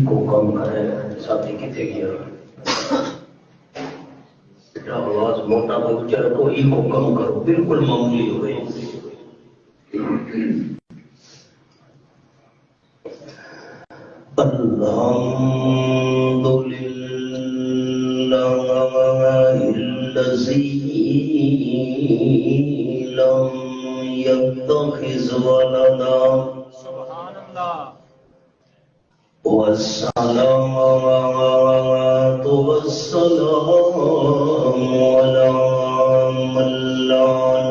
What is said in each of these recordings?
کو کم کرے ساتھی کتنے گیا آواز موٹا بچہ رکھو ای کو کم کرو بالکل معمولی ہو گئی الحمد لله الذي لم يتخذ ولدا سبحان الله والصلاة والسلام على من لا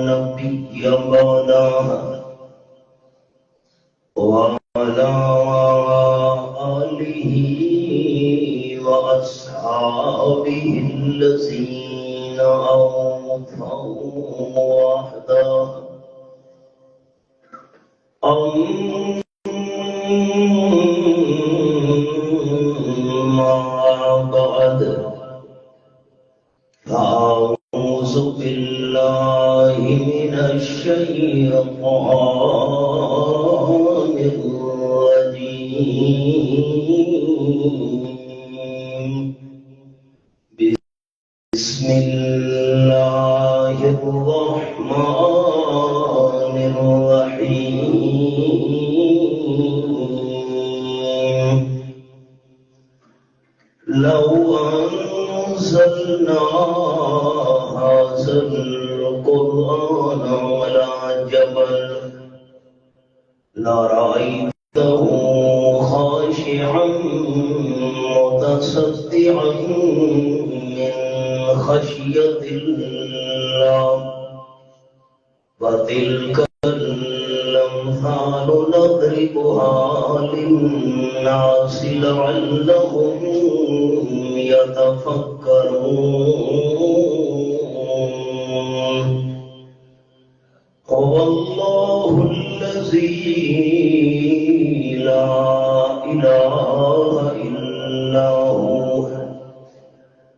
نبي بعده وعلى آله وأصحابه الذين أوفوا وحده بعد فأعوذ بالله من الشيطان الرجيم بسم الله الرحمن الرحيم لو أنزلنا هذا القرآن على جبل لرأيته خاشعا متصدعا من خشية الله وتلك الأمثال نضربها للناس لعلهم يتفكرون هو الله الذي لا إله إلا هو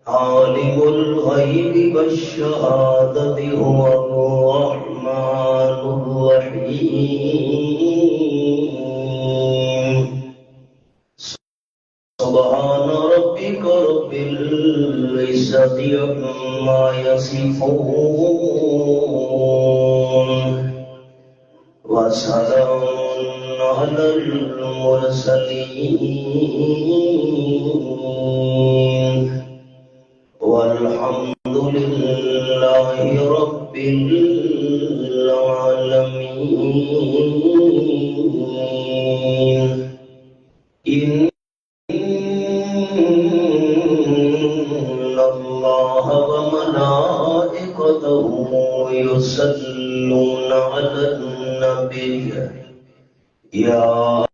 عالم الغيب والشهادة هو الرحمن الرحيم سبحان ربك رب العزة عما يصفون وسلام على المرسلين والحمد لله رب العالمين إن الله وملائكته يصلون على النبي يا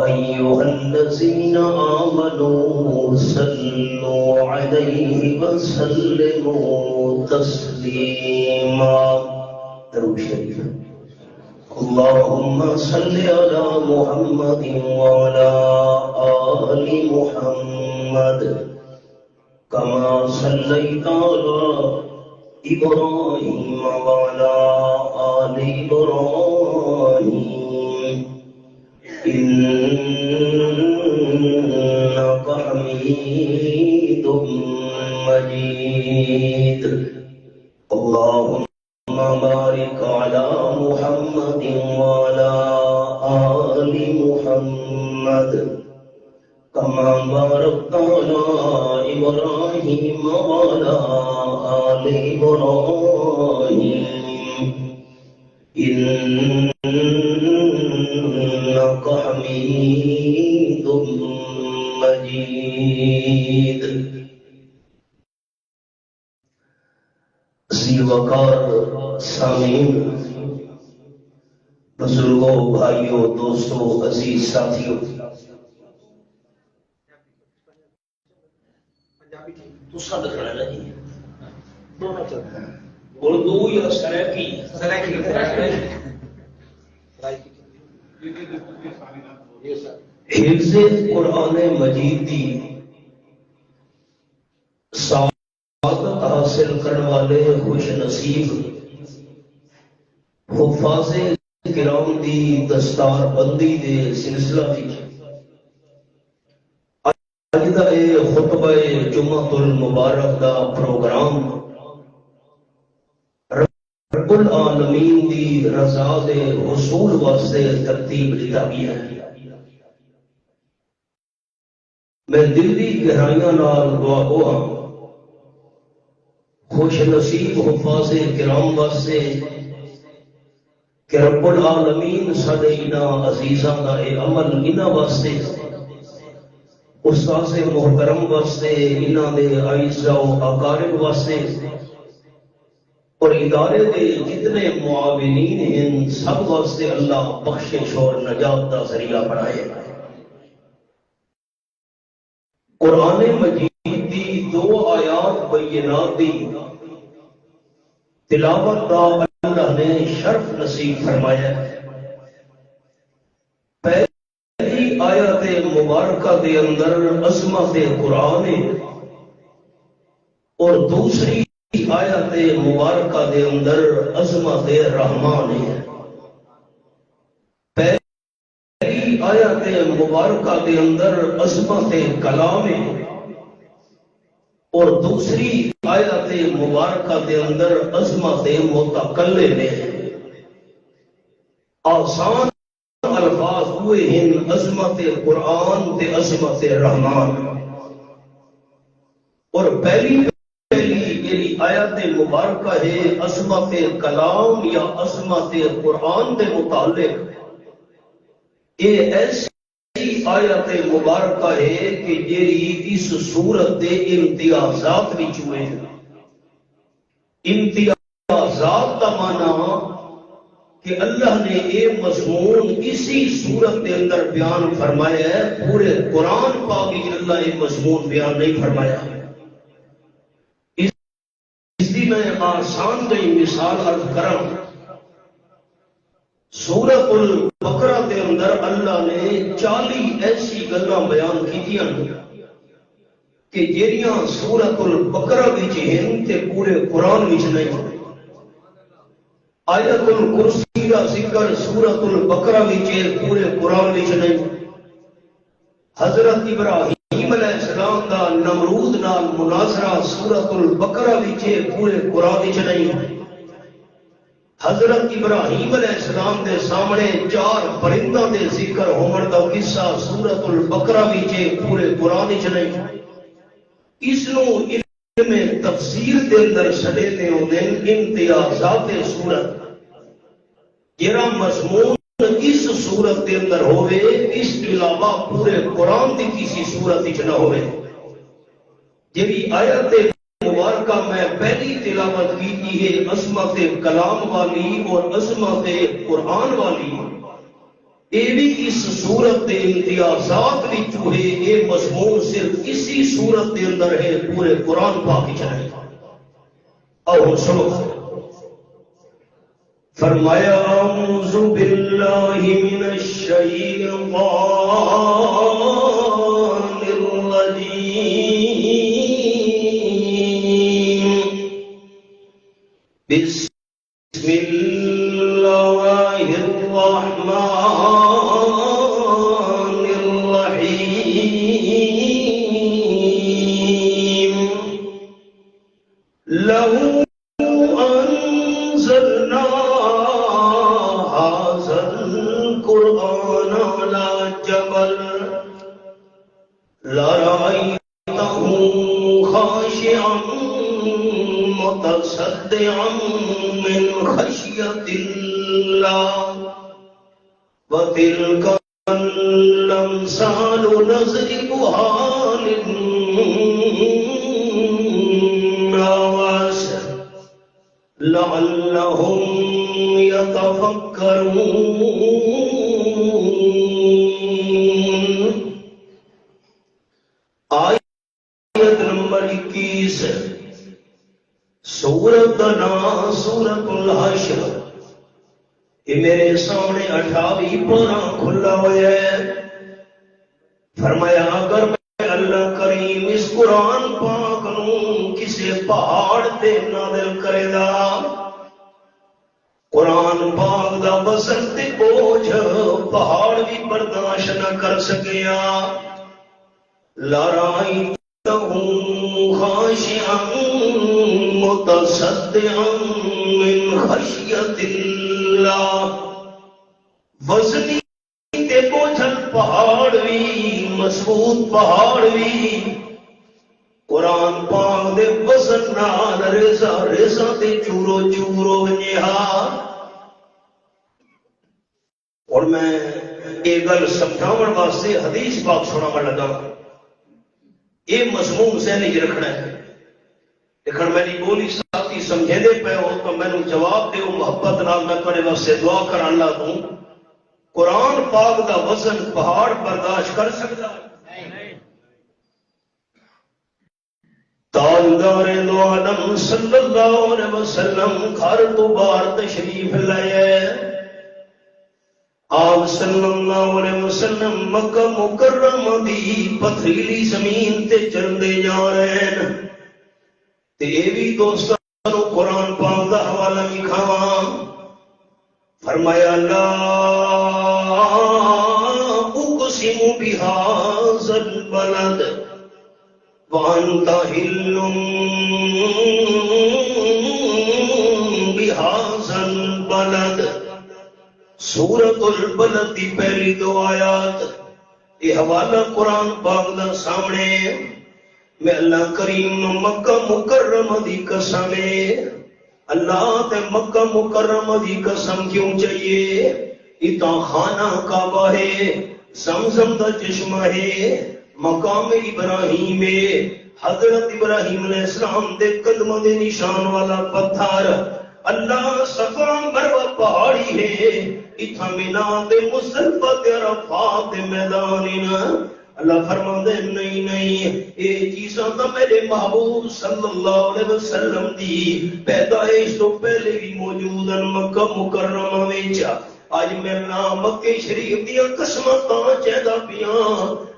أيها الذين آمنوا صلوا عليه وسلموا تسليما درود شریف اللهم صل على محمد وعلى آل محمد كما صليت على إبراهيم وعلى آل إبراهيم إنك حميد مجيد اللهم بارك على محمد وعلى آل محمد كما باركت على إبراهيم وعلى آل إبراهيم إنك حميد مجيد زی وقار سامعین، بزرگوں، بھائیوں، دوستوں، عزیز ساتھیوں، تو سب کھڑا رہی دونوں چلتا ہے، اردو یا سریکی؟ حفظ قرآن مجید دی سعادت حاصل کرنے والے خوش نصیب حفاظ کرام دی دستار بندی دے سلسلہ وچ اج دا خطبہ جمعۃ المبارک دا پروگرام رب العالمین دی رضا دے حصول واسطے ترتیب دیتا گیا ہے۔ میں دل دی گہرائیاں نال دعا گو ہاں خوش نصیب حفاظ کرام واسطے کہ رب العالمین ساڈے انہاں عزیزاں دا اے عمل انہاں واسطے، استاذ محترم واسطے، انہاں دے اعزاء و اقارب واسطے اور ادارے دے جتنے معاونین ہیں سب واسطے اللہ بخشش اور نجات دا ذریعہ بنائے۔ قرآن مجید دی دو آیات بینات دی تلاوت دا اللہ نے شرف نصیب فرمایا ہے۔ پہلی آیت مبارکہ دے اندر عظمت قرآن ہے اور دوسری آیت مبارکہ دے اندر عظمت رحمان ہے۔ پہلی آیت مبارکہ دے اندر عظمت کلام ہے اور دوسری آیت مبارکہ دے اندر عظمت متکلم ہے۔ آسان الفاظ ہوئے ہیں عظمت قرآن تے عظمت رحمان، اور پہلی میری آیت مبارکہ ہے عظمت کلام یا عظمت قرآن دے متعلق۔ یہ ایسی آیت مبارکہ ہے کہ جیری اس صورت دے امتیازات وچ ہوئے ہیں۔ امتیازات کا معنی کہ اللہ نے یہ مضمون اسی صورت کے اندر بیان فرمایا ہے، پورے قرآن پاک میں اللہ یہ مضمون بیان نہیں فرمایا ہے۔ اس دی میں آسان گئی مثال عرض کروں، سورۃ البقرہ کے اندر اللہ نے 40 ایسی گلاں بیان کیتیاں کہ جیڑیاں سورۃ البقرہ وچ ہیں تے پورے قرآن وچ نہیں۔ آیت الکرسی کا ذکر سورۃ البقرہ وچ پورے قرآن وچ نہیں۔ حضرت ابراہیم علیہ السلام دا نمرود نال مناظرہ سورۃ البقرہ وچ پورے قرآن وچ نہیں۔ حضرت ابراہیم علیہ السلام دے سامنے 4 پرنداں دے ذکر ہون دا قصہ سورۃ البقرہ وچ پورے قرآن وچ نہیں۔ اس نو علم تفسیر دے اندر سڑے تے ہوندے امتیازات سورت، جڑا مضمون اس سورت دے اندر ہوئے اس کے علاوہ پورے قرآن دی کسی سورت وچ نہ ہوئے۔ جڑی آیت مبارکہ میں پہلی تلاوت کی ہے عظمت کلام والی اور عظمت قرآن والی، یہ بھی اس صورت کے امتیازات وچوں ہے۔ یہ مضمون صرف اسی صورت کے اندر ہے، پورے قرآن پاک وچ نہیں۔ اور سنو، فرمایا اعوذ باللہ من الشیطان الرجیم، بسم اللہ الرحمن الرحیم، لہو انزلنا هذا القرآن على جبل لرأيته خاشعا متصدعا من خشية الله وتلك الأمثال نضربها للناس۔ لعلهم يتفکرون۔ آیت نمبر 21، سورت نام سورت الحشر۔ یہ میرے سامنے 28 پارہ کھلا ہوا ہے۔ فرمایا اگر میں اللہ کریم اس قرآن پاک نو کسی پہاڑ تے نازل کرے دا، قرآن پاک دا وزن تے بوجھ پہاڑ بھی برداشت نہ کر سکیا، لرائیتہ خاشعا متصدعا من خشیت اللہ۔ وزنی تے بوجھل پہاڑ بھی، مضبوط پہاڑ بھی قرآن پاک دے وزن نال ریزا ریزا تے چورو چورو ونجھا۔ اور میں ایک گل سمجھاون واسطے حدیث پاک سناون لگا، یہ مضمون ذہن وچ رکھنا ہے۔ لیکن میری بولی ساتھی سمجھے دے پے ہو تو میں جواب دیو، محبت نال میں تواڈے واسطے دعا کر اللہ دوں۔ قرآن پاک دا وزن پہاڑ برداشت کر سکتا ہے؟ تاجدار دو عالم صلی اللہ علیہ وسلم گھر تو باہر تشریف لائے۔ آپ صلی اللہ علیہ وسلم مکہ مکرمہ دی پتھریلی زمین تے چلدے جا رہے ہیں۔ تے اے بھی دوستانو قرآن پاک دا حوالہ لکھاواں۔ فرمایا لا اقسم بہذا البلد وانت حل بہذا البلد۔ سورۃ البلد دی پہلی 2 آیات، یہ حوالہ قرآن پاک دا سامنے۔ میں اللہ کریم نو مکہ مکرمہ دی قسم ہے، اللہ تے مکہ مکرمہ دی قسم کیوں چاہیے؟ اتا خانہ کعبہ ہے، زمزم دا چشمہ ہے، مقام ابراہیم ہے، حضرت ابراہیم علیہ السلام دے قدم دے نشان والا پتھر، اللہ صفا مروہ پہاڑی ہے، اتھا مینا دے مصطفیٰ دے عرفات دے میدان۔ اللہ فرماندے نہیں نہیں، اے چیزاں تو میرے محبوب صلی اللہ علیہ وسلم دی پیدائش تو پہلے بھی موجود ہیں مکہ مکرمہ وچ۔ آج میں نام مکہ شریف دیا قسمتاں چہدا پیاں،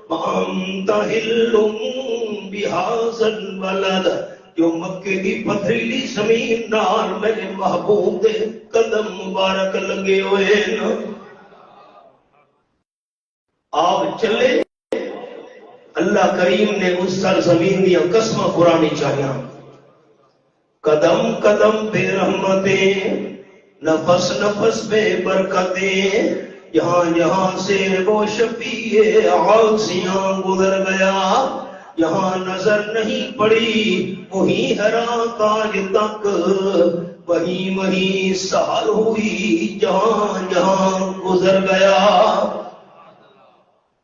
وانت حل بہذا البلد، جو مکے دی پتھریلی زمین نال میرے محبوب دے قدم مبارک لگے ہوئے نا۔ آپ چلے، اللہ کریم نے اس سرزمین دیا قسمہ قرآن چاہیا، قدم قدم پہ رحمتیں، نفس نفس پہ برکتیں، یہاں یہاں سے وہ شفیع عاصیاں گزر گیا، یہاں نظر نہیں پڑی وہی حرا تاج تک، وہی وہی سہر ہوئی جہاں جہاں گزر گیا۔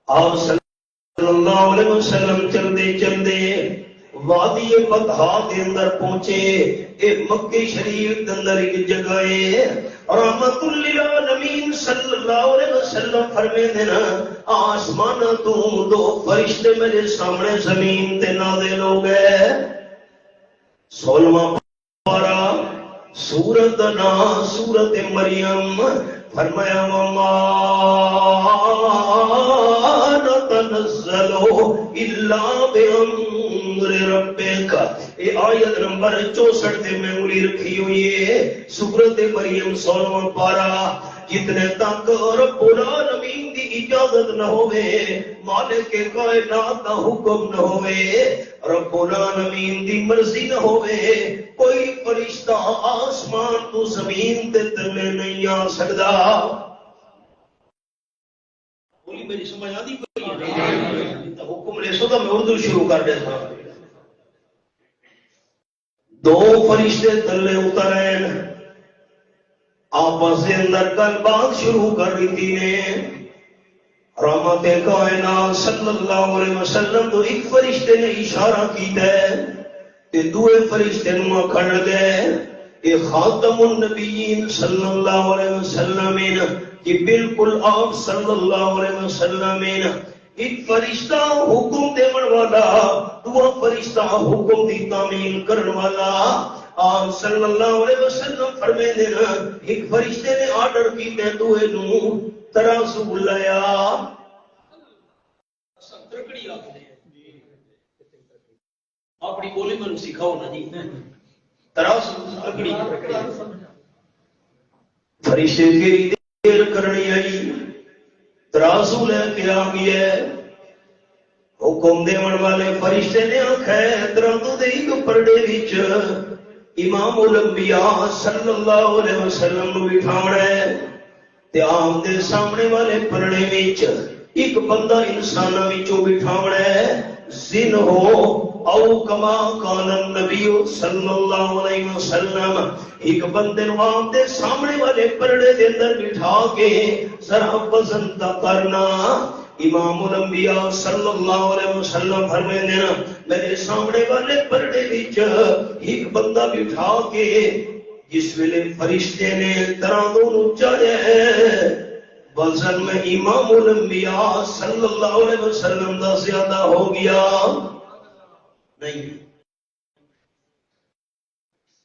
آپ صلی اللہ علیہ وسلم چلدے چلدے وادی بطحا دے اندر پہنچے۔ اے مکہ شریف دے اندر ایک جگہ ہے، رحمت للعالمین صلی اللہ علیہ وسلم فرمیندے نا، آسمان تو 2 فرشتے میرے سامنے زمین تے نازل ہو گئے۔ 16واں پارہ سورت نا سورت مریم۔ فرمایا وما نتنزل الا بامر ربک۔ یہ آیت نمبر 64 تے میں انگلی رکھی ہوئی ہے، سورت مریم 16واں پارہ۔ جتنے تک رب العالمین دی اجازت نہ ہوئے، مالک کائنات دا حکم نہ ہوئے، رب العالمین دی مرضی نہ ہوئے، کوئی فرشتہ آسمان تو زمین تے تلے نہیں آ سکدا۔ بولی میری سمجھ آتی کوئی حکم لے سو تو میں اردو شروع کر دیتا۔ 2 فرشتے تلے اترین، آپس کے اندر گل بات شروع کر رہی نے۔ رحمت کائنات صلی اللہ علیہ وسلم تو ایک فرشتے نے اشارہ کیتا ہے تے دوے فرشتے نو آکھن لگے یہ خاتم النبیین صلی اللہ علیہ وسلم کہ بالکل آپ صلی اللہ علیہ وسلم ایک فرشتہ حکم دیون والا، دو فرشتہ حکم دی تعمیل کرن والا، آپ صلی اللہ علیہ وسلم فرمے دینا ایک فرشتے نے آرڈر کی میں دوئے نو ترازو لایا، ترکڑی آتے ہیں اپنی بولی میں سکھاؤ نا جی، ترازو ترکڑی فرشتے کی دیر کرنی آئی، ترازو لے کے آ گیا، حکم دیون والے فرشتے نے آنکھیں ترازو دے ایک پردے وچ امام الانبیاء صلی اللہ علیہ وسلم نو بٹھاونا ہے تے آپ دے سامنے والے پردے وچ ایک بندہ انساناں وچوں بٹھاونا ہے، زن ہو او کما کان النبی صلی اللہ علیہ وسلم، ایک بندے نو آپ دے سامنے والے پردے دے اندر بٹھا کے ذرا وزن دا کرنا۔ امام الانبیاء صلی اللہ علیہ وسلم فرمائے دینا میرے سامنے والے پردے وچ ایک بندہ بٹھا کے جس ویلے فرشتے نے ترازو نو چاہے وزن میں امام الانبیاء صلی اللہ علیہ وسلم دا زیادہ ہو گیا نہیں،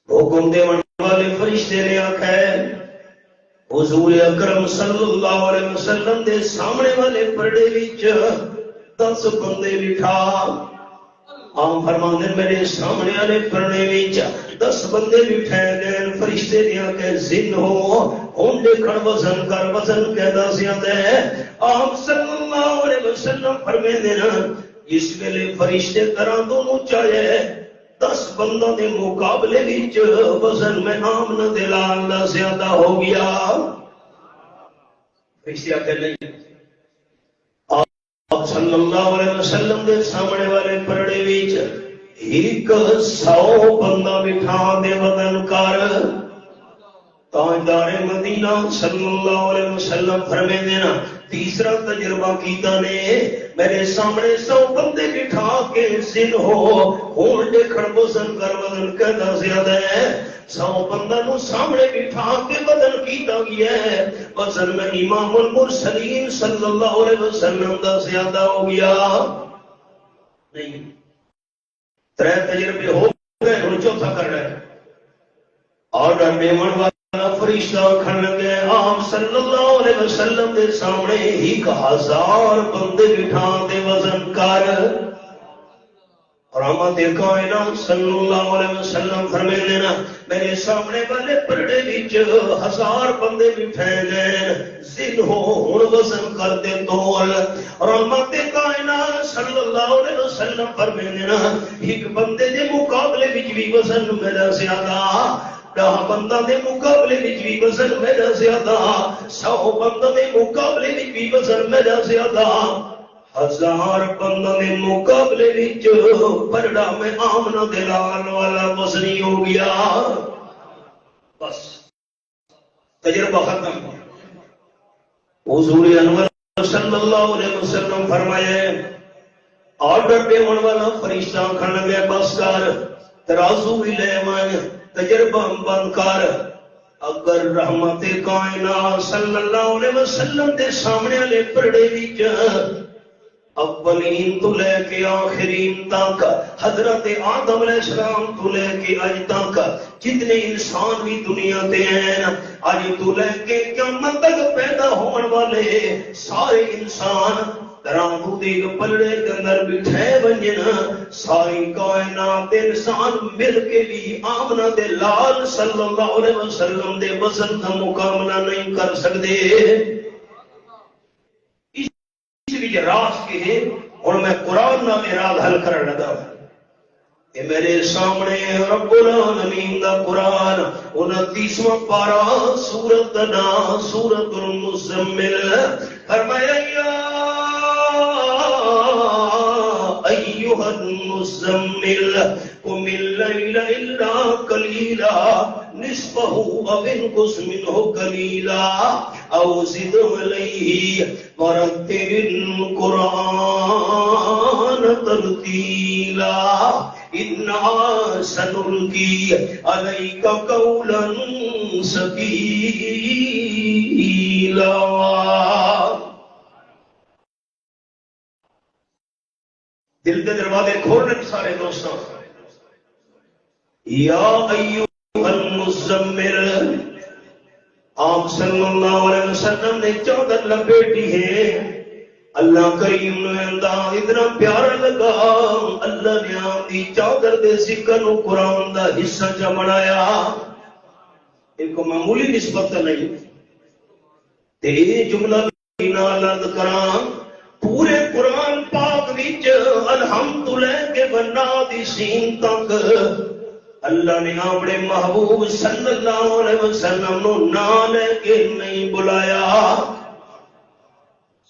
حکم دیون والے فرشتے نے آکھا حضور اکرم صلی اللہ علیہ وسلم دے سامنے والے پردے وچ 10 بندے بٹھا، آپ فرماندے میرے سامنے والے پردے وچ 10 بندے بٹھائے گئے، فرشتے نے آکھا زن ہو ہن دیکھن وزن کر، وزن کہدا زیادہ ہے، آپ صلی اللہ علیہ وسلم فرماندے نا اس ویلے فرشتے ترازو نو چاہے 10 بندوں دے مقابلے وچ وزن میں آمنہ دلال دا زیادہ ہو گیا، فرشتے آتے نہیں، آپ صلی اللہ علیہ وسلم دے سامنے والے پردے وچ ایک 100 بندہ بٹھا دے وزن کر، تاجدار مدینہ صلی اللہ علیہ وسلم فرمے دینا تیسرا تجربہ کیتا نے میرے سامنے 100 بندے بٹھا کے زن ہو ہون دیکھن وزن کر، وزن کہدا زیادہ ہے، 100 بندہ نو سامنے بٹھا کے وزن کیتا گیا ہے، وزن میں امام المرسلین صلی اللہ علیہ وسلم دا زیادہ ہو گیا نہیں، 3 تجربے ہو گئے، ہن چوتھا کرنا ہے، آرڈر دیون والا فرشتہ کھڑ گئے، آپ صلی اللہ علیہ وسلم دے سامنے 1000 بندے بٹھا دے وزن کر، رحمت کائنات صلی اللہ علیہ وسلم فرمے دینا میرے سامنے والے پردے وچ 1000 بندے بٹھائے گئے، زن ہو ہن وزن کر دے تول، رحمت کائنات صلی اللہ علیہ وسلم فرمے دینا ایک بندے دے مقابلے وچ بھی وزن میرا زیادہ، 10 بندہ دے مقابلے وچ بھی وزن میرا زیادہ، 100 بندہ دے مقابلے وچ بھی وزن میرا زیادہ، 1000 بندہ دے مقابلے وچ پرڑا میں آمنہ دلال والا وزنی ہو گیا، بس تجربہ ختم۔ حضور انور صلی اللہ علیہ وسلم فرمائے آرڈر دیون والا فرشتہ کھڑ گئے، بس کر ترازو بھی لے مان، تجربہ بند کر، اگر رحمت کائنات صلی اللہ علیہ وسلم دے سامنے والے پردے وچ اولین تو لے کے آخرین تک، حضرت آدم علیہ السلام تو لے کے اج تک جتنے انسان بھی دنیا تے ہیں، اج تو لے کے قیامت تک پیدا ہون والے سارے انسان ترازو دے پلڑے کے اندر بٹھے ونجن، ساری کائنات انسان مل کے بھی آمنہ دے لال صلی اللہ علیہ وسلم دے وزن کا مقابلہ نہیں کر سکتے۔ اس لیے راز کے ہیں اور میں قرآن نہ راز حل کر لگا کہ میرے سامنے رب العالمین دا قرآن 29واں پارہ سورۃ نا سورۃ المزمل فرمایا یا ایھا المزمل قم اللیل الا قلیلا نصفہ او انقص منہ قلیلا او زد علیہ ورتل القرآن ترتیلا۔ انا سنلقی علیک قولا ثقیلا۔ دل کے دروازے کھولنے سارے دوستوں۔ یا ایھا المزمل، آپ صلی اللہ علیہ وسلم نے چادر لپیٹی ہے۔ اللہ کریم نے انداز اتنا پیارا لگا، اللہ نے آپ کی چادر دے ذکر نو قرآن دا حصہ چ بنایا۔ ایک معمولی نسبت نہیں تے یہ جملہ نال عرض کراں، پورے قرآن پاک وچ الحمد لے کے بنا دی سین تک اللہ نے اپنے محبوب صلی اللہ علیہ وسلم نو نام لے کے نہیں بلایا۔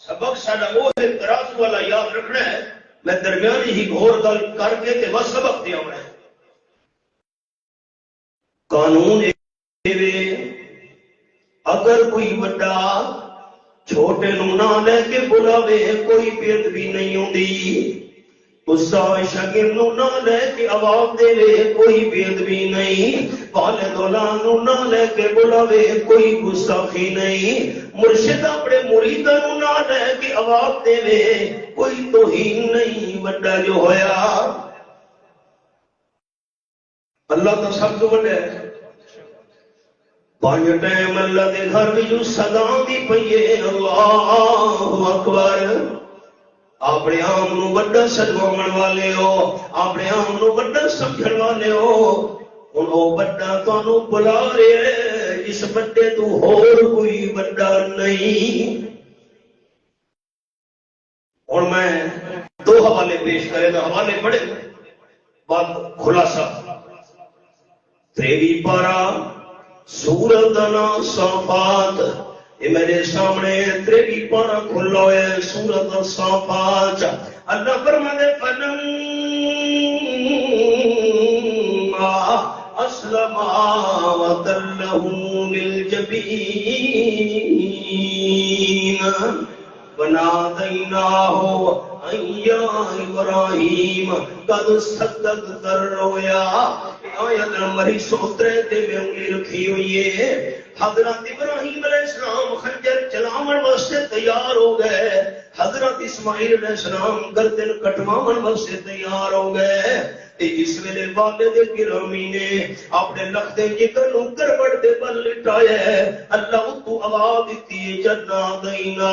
سبق ساڈا وہ اعتراض والا یاد رکھنا ہے، میں درمیانی ہی غور گل کر کے تے بس سبق دے آنا ہے۔ قانون اگر کوئی بڑا چھوٹے نو نہ لے کے بلاوے کوئی بے ادبی نہیں ہوندی، استاد شاگرد نو نہ لے کے آواز دے کوئی بے ادبی نہیں، والد اولاد نو نہ لے کے بلاوے کوئی گستاخی نہیں، مرشد اپنے مریداں نو نہ لے کے آواز دے کوئی توہین نہیں۔ بڑا جو ہویا اللہ تو سب تو بڑا ہے۔ پانچ ٹائم اللہ دے گھر میں جو صدا دی پئیے اللہ اکبر، اپنے آپ نو بڑا سجاون والے ہو، اپنے آپ نو بڑا سمجھن والے ہو، ہن او بڑا تانوں بلا رہے ہے، اس بڑے تو ہور کوئی بڑا نہیں۔ اور میں دو حوالے پیش کرے گا، حوالے پڑھے بات خلاصہ۔ 23 پارہ سورۃ الصافات، یہ میرے سامنے 23 پارہ کھلا ہے سورۃ الصافات۔ اللہ فرماتے فلما اسلما وتلہ للجبین ونادیناہ ان یا ابراہیم قد صدقت الرؤیا۔ آیت نمبر 173 تے میں انگلی رکھی ہوئی ہے۔ حضرت ابراہیم علیہ السلام خنجر چلاون واسطے تیار ہو گئے، حضرت اسماعیل علیہ السلام گردن کٹواون واسطے تیار ہو گئے۔ اس ویلے والد گرامی نے اپنے لختے جگر نو کروٹ دے بل لٹایا، اللہ اتو آواز دیتی ہے جنا دینا،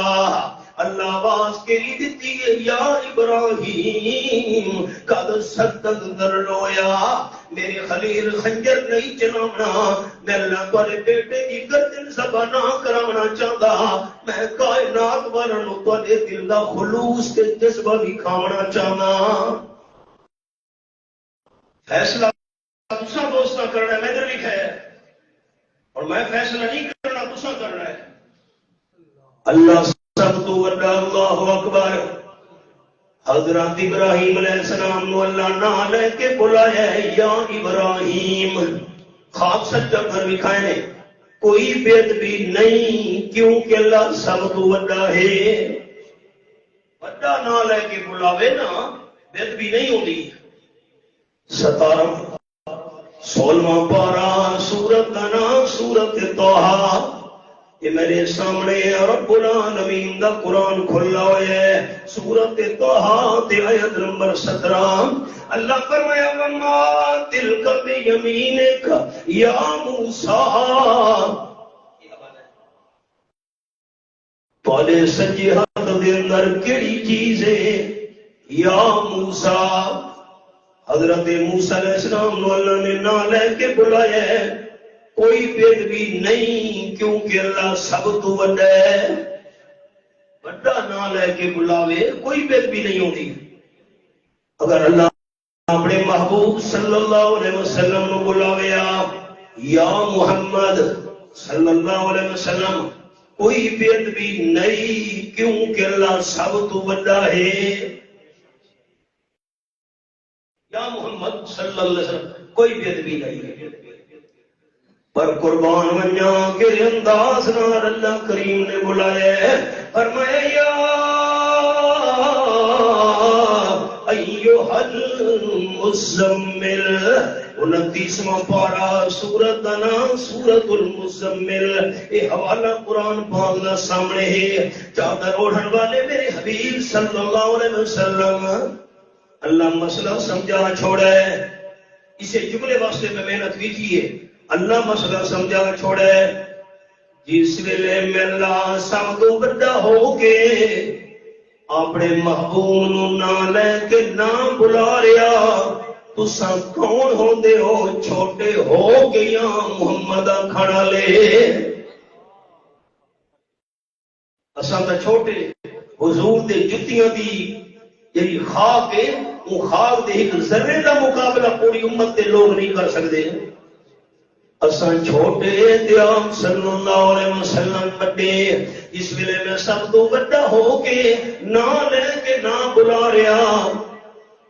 اللہ آواز کے لیے دیتی ہے یا ابراہیم قد صدقت الرؤیا۔ میرے خلیل خنجر نہیں چلاونا، میں اللہ تھوڑے بیٹے کی گردن ذبح نہ کراونا چاہتا، میں کائنات والوں نو تھوڑے دل دا خلوص تے جذبہ دکھاونا چاہتا۔ فیصلہ تساں دوستاں کرنا ہے، میں ادھر لکھا ہے، اور میں فیصلہ نہیں کرنا، تساں کرنا ہے۔ اللہ سب تو بڑا، اللہ اکبر۔ حضرت ابراہیم علیہ السلام نو اللہ نہ لے کے بلایا ہے یا ابراہیم، خواب سچا کر دکھائے نے، کوئی بے ادبی نہیں، کیونکہ اللہ سب تو بڑا ہے۔ بڑا نہ لے کے بلاوے نا، بے ادبی نہیں ہوتی۔ 17 16واں پارہ سورۃ کا نام سورۃ طٰہٰ، یہ میرے سامنے رب العالمین دا قرآن کھلا ہوا ہے۔ سورۃ طٰہٰ تے آیت نمبر 17، اللہ فرمایا وما تلک بیمینک یا موسیٰ، تھوڑے سجے ہاتھ دے اندر کیڑی چیز ہے یا موسیٰ؟ حضرت موسیٰ علیہ السلام نو اللہ نے نہ لے کے بلایا ہے، کوئی بے ادبی نہیں، کیونکہ اللہ سب تو بڑا ہے۔ بڑا نہ لے کے بلاوے کوئی بے ادبی نہیں ہوتی۔ اگر اللہ اپنے محبوب صلی اللہ علیہ وسلم نو بلاوے یا محمد صلی اللہ علیہ وسلم، کوئی بے ادبی نہیں، کیونکہ اللہ سب تو بڑا ہے۔ یا محمد صلی اللہ علیہ وسلم، کوئی بے ادبی نہیں ہے۔ پر قربان ونیا کے انداز نال اللہ کریم نے بلایا ہے، فرمایا یا ایھا المزمل 29واں پارہ سورۃ کا نام سورۃ المزمل. یہ حوالہ قرآن پاک کا سامنے ہے. چادر اوڑھن والے میرے حبیب صلی اللہ علیہ وسلم. اللہ مسئلہ سمجھا چھوڑا ہے. اسے جملے واسطے میں محنت بھی کی ہے. اللہ مسئلہ سمجھا چھوڑا ہے. جس ویلے میلا سب تو بڑا ہو کے اپنے محبوب نو نہ لے کے نہ بلا رہا تساں کون ہوندے ہو؟ چھوٹے ہو کے یا محمد کھڑا لے. اساں تے چھوٹے حضور دے جتیاں دی جی خاک ہے وہ خاک دے ایک ذرے دا مقابلہ پوری امت دے لوگ نہیں کر سکتے. اساں چھوٹے تے آپ صلی اللہ علیہ وسلم بڑے. اس ویلے میں سب تو بڑا ہو کے نہ لے کے نہ بلا رہا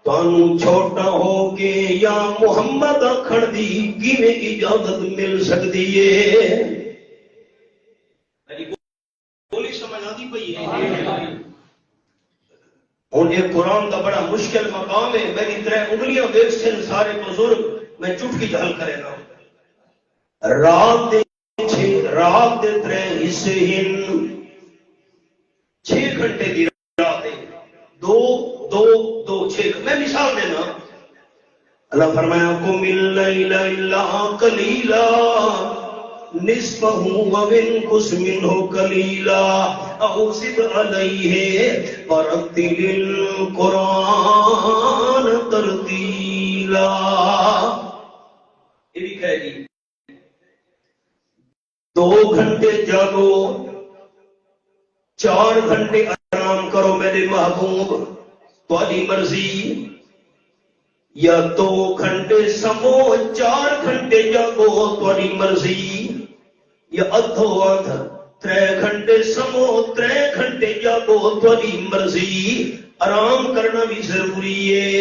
تانوں چھوٹا ہو کے یا محمد آکھن دی کیویں اجازت مل سکتی ہے؟ بولی سمجھ آتی پئی ہے. ہوں یہ قرآن کا بڑا مشکل مقام ہے. میری 3 انگلیاں دیکھ سے سارے بزرگ میں چٹکی جھل کرے گا. رات دے 3 حصے ہیں. 6 گھنٹے کی رات ہے. 2 6. میں مثال دینا. اللہ فرمایا قم اللیل الا قلیلا نصفه وانقص منه قلیلا او زد علیہ ورتل القرآن ترتیلا. یہ لکھا ہے جی 2 گھنٹے جاگو 4 گھنٹے آرام کرو میرے محبوب تمہاری مرضی. یا 2 گھنٹے سمو 4 گھنٹے جاگو تمہاری مرضی. یا ادھو ادھ 3 گھنٹے سمو 3 گھنٹے جاگو تمہاری مرضی. آرام کرنا بھی ضروری ہے.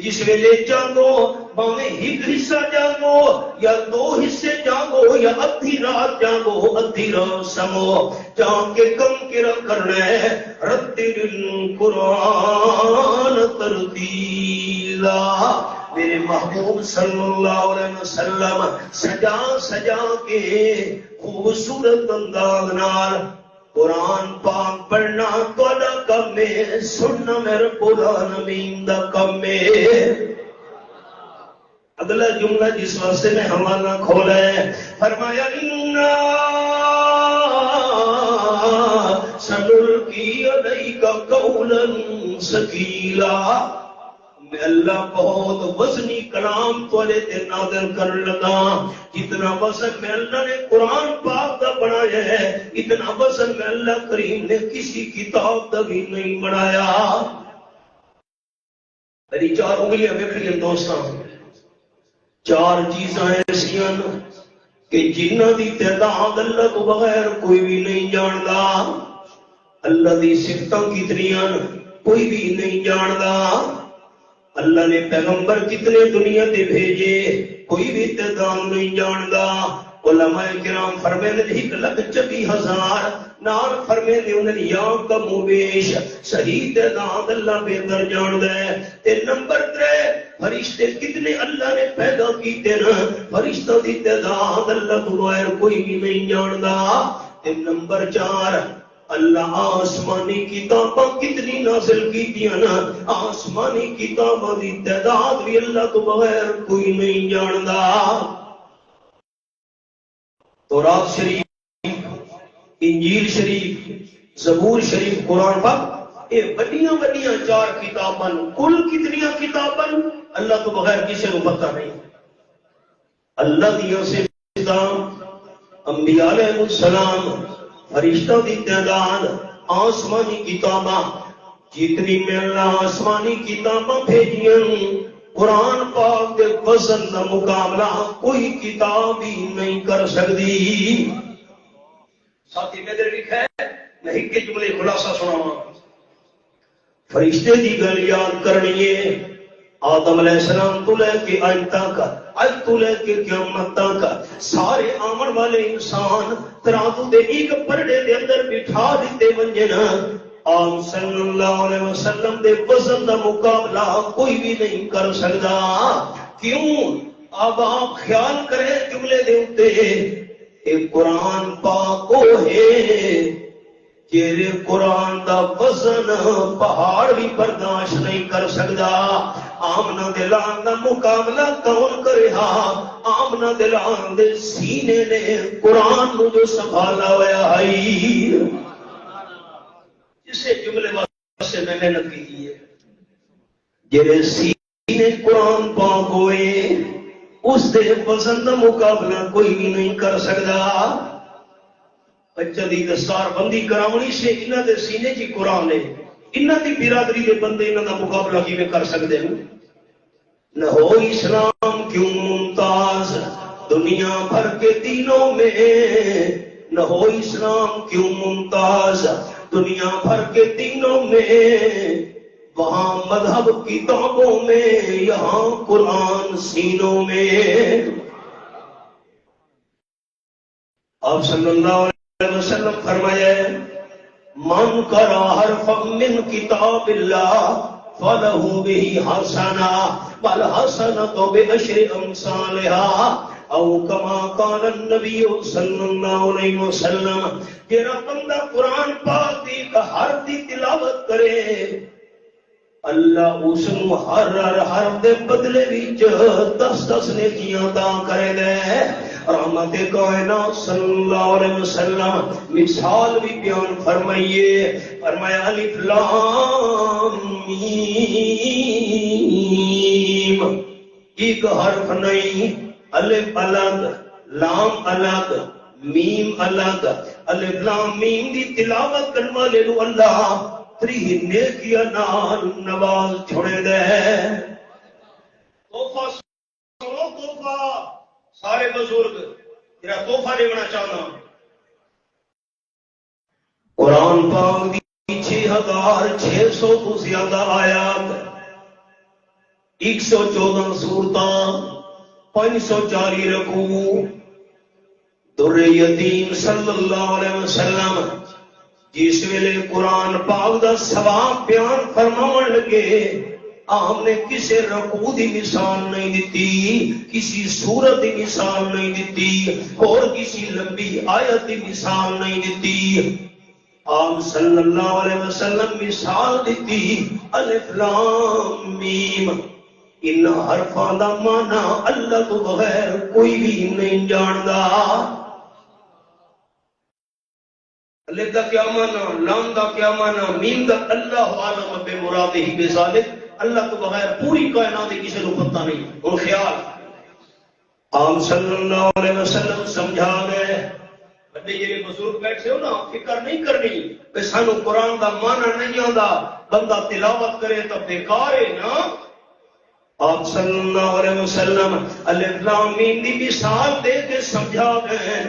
جس ویلے جاگو باویں 1 حصہ جاگو یا 2 حصے جاگو یا ادھی رات جاگو ادھی رات سمو جاگ کے کم کرا کرنا ہے. رتل القرآن ترتیلا. میرے محبوب صلی اللہ علیہ وسلم سجا سجا کے خوبصورت انداز نال قرآن پاک پڑھنا تہاڈا کم ہے. سننا میرے رب العالمین دا کم ہے. اگلا جملہ جس واسطے میں حوالہ کھولا ہے فرمایا انا سنلقی علیک قولا ثقیلا. میں اللہ بہت وزنی کلام تھوڑے تے نازل کر لگا. جتنا وزن میں اللہ نے قرآن پاک دا بنایا ہے اتنا وزن میں اللہ کریم نے کسی کتاب دا بھی نہیں بنایا. میری 4 انگلیاں ویکھیاں دوستاں. 4 چیزاں ایسیاں کہ جنہاں دی تعداد اللہ تو بغیر کوئی بھی نہیں جاندا. اللہ دی صفتاں کتنیاں کوئی بھی نہیں جاندا. اللہ نے پیغمبر کتنے دنیا دے بھیجے کوئی بھی تعداد نہیں جاندا. علماء کرام فرماتے ہیں 1,24,000 نال فرماتے ہیں یا کم ویش صحیح تعداد اللہ بہتر جاندا ہے. تے نمبر 3 فرشتے کتنے اللہ نے پیدا کیتے نا فرشتوں دی تعداد اللہ تو بغیر کوئی بھی نہیں جاندا. تے نمبر 4 اللہ آسمانی کتاباں کتنی نازل کیتیاں نا آسمانی کتاباں دی تعداد بھی اللہ تو بغیر کوئی نہیں جاندا. تورات شریف انجیل شریف زبور شریف قرآن پاک یہ بڑیاں 4 کتاباں کل کتنیاں کتاباں اللہ تو بغیر کسی کو پتہ نہیں. اللہ دیاں صفتاں انبیاء علیہ السلام فرشتوں دی تعداد آسمانی کتاباں جتنی میں اللہ آسمانی کتاباں بھیجیاں قرآن پاک دے وزن دا مقابلہ کوئی کتاب ہی نہیں کر سکتی. ساتھی میں ادھر لکھا ہے میں ایک جملے خلاصہ سناواں. فرشتے دی گل یاد کرنی ہے. آدم علیہ السلام تو لے کے آج تک اج تو لے کے قیامت تک سارے آمن والے انسان ترازو دے ایک پرڑے دے اندر بٹھا دیتے ونجن آپ صلی اللہ علیہ وسلم دے وزن دا مقابلہ کوئی بھی نہیں کر سکتا. کیوں؟ اب آپ خیال کریں جملے دے اتے اے قرآن پاک وہ ہے جیرے قرآن دا وزن پہاڑ بھی برداشت نہیں کر سکتا. آمنہ دلان دا مقابلہ کون کرے ہا؟ آمنہ دلان دے سینے نے قرآن نو جو سنبھالا ہوا ہے. جسے جملے سے میں محنت کی ہے جیرے سینے قرآن پاک ہوئے اس دے وزن دا مقابلہ کوئی بھی نہیں کر سکتا. بچہ دی دستار بندی کراونی سے انہاں دے سینے کی قرآن ہے. انہاں دی برادری دے بندے انہاں دا مقابلہ کیویں کر سکتے ہیں؟ نہ ہو اسلام کیوں ممتاز دنیا بھر کے دینوں میں، نہ ہو اسلام کیوں ممتاز دنیا بھر کے دینوں میں، وہاں مذہب کتابوں میں یہاں قرآن سینوں میں. آپ صلی اللہ علیہ وسلم فرمایا من قرأ حرفا من کتاب اللہ فَلَهُ بِهِ حَسَنَةٌ وَالْحَسَنَةُ بِعَشْرِ أَمْثَالِهَا او کما قال النبی صلی اللہ علیہ وسلم. جیڑا بندہ قرآن پاک دی حرف دی تلاوت کرے اللہ اس نو ہر حرف دے بدلے وچ 10 نیکیاں عطا کرے دے. رحمت کائنات صلی اللہ علیہ وسلم مثال بھی بیان فرمائیے. فرمایا الف لام میم، ایک حرف نہیں، الف الگ لام الگ میم الگ. الف لام میم دی تلاوت کرنے والے نو اللہ 3 نیکیاں نال نواز چھوڑے دے. تحفہ سنو، تحفہ سارے بزرگ جرا تحفہ دینا چاہنا. قرآن پاک دی 6600 تو زیادہ آیات، 114 سورتاں، 540 رکوع. در یتیم صلی اللہ علیہ وسلم جس ویلے قرآن پاک دا ثواب بیان فرماون لگے آپ نے کسی رکوع دی مثال نہیں دیتی، کسی سورت دی مثال نہیں دیتی، اور کسی لمبی آیت دی مثال نہیں دیتی. آپ صلی اللہ علیہ وسلم مثال دیتی الف لام میم. ان حرفاں دا معنی اللہ تو بغیر کوئی بھی نہیں جاندا. الف دا کیا معنی، لام دا کیا معنی، میم دا اللہ عالم بے مرادہ بذالک. اللہ تو بغیر پوری کائنات کسی کو پتہ نہیں. اور خیال آپ صلی اللہ علیہ وسلم سمجھا گئے. بڑے یہ بزرگ بیٹھے ہو نا، فکر نہیں کرنی کہ سانو قرآن دا معنی نہیں آتا، بندہ تلاوت کرے تو بیکار ہے نا. آپ صلی اللہ علیہ وسلم الف لام میم دی مثال دے کے سمجھا گئے.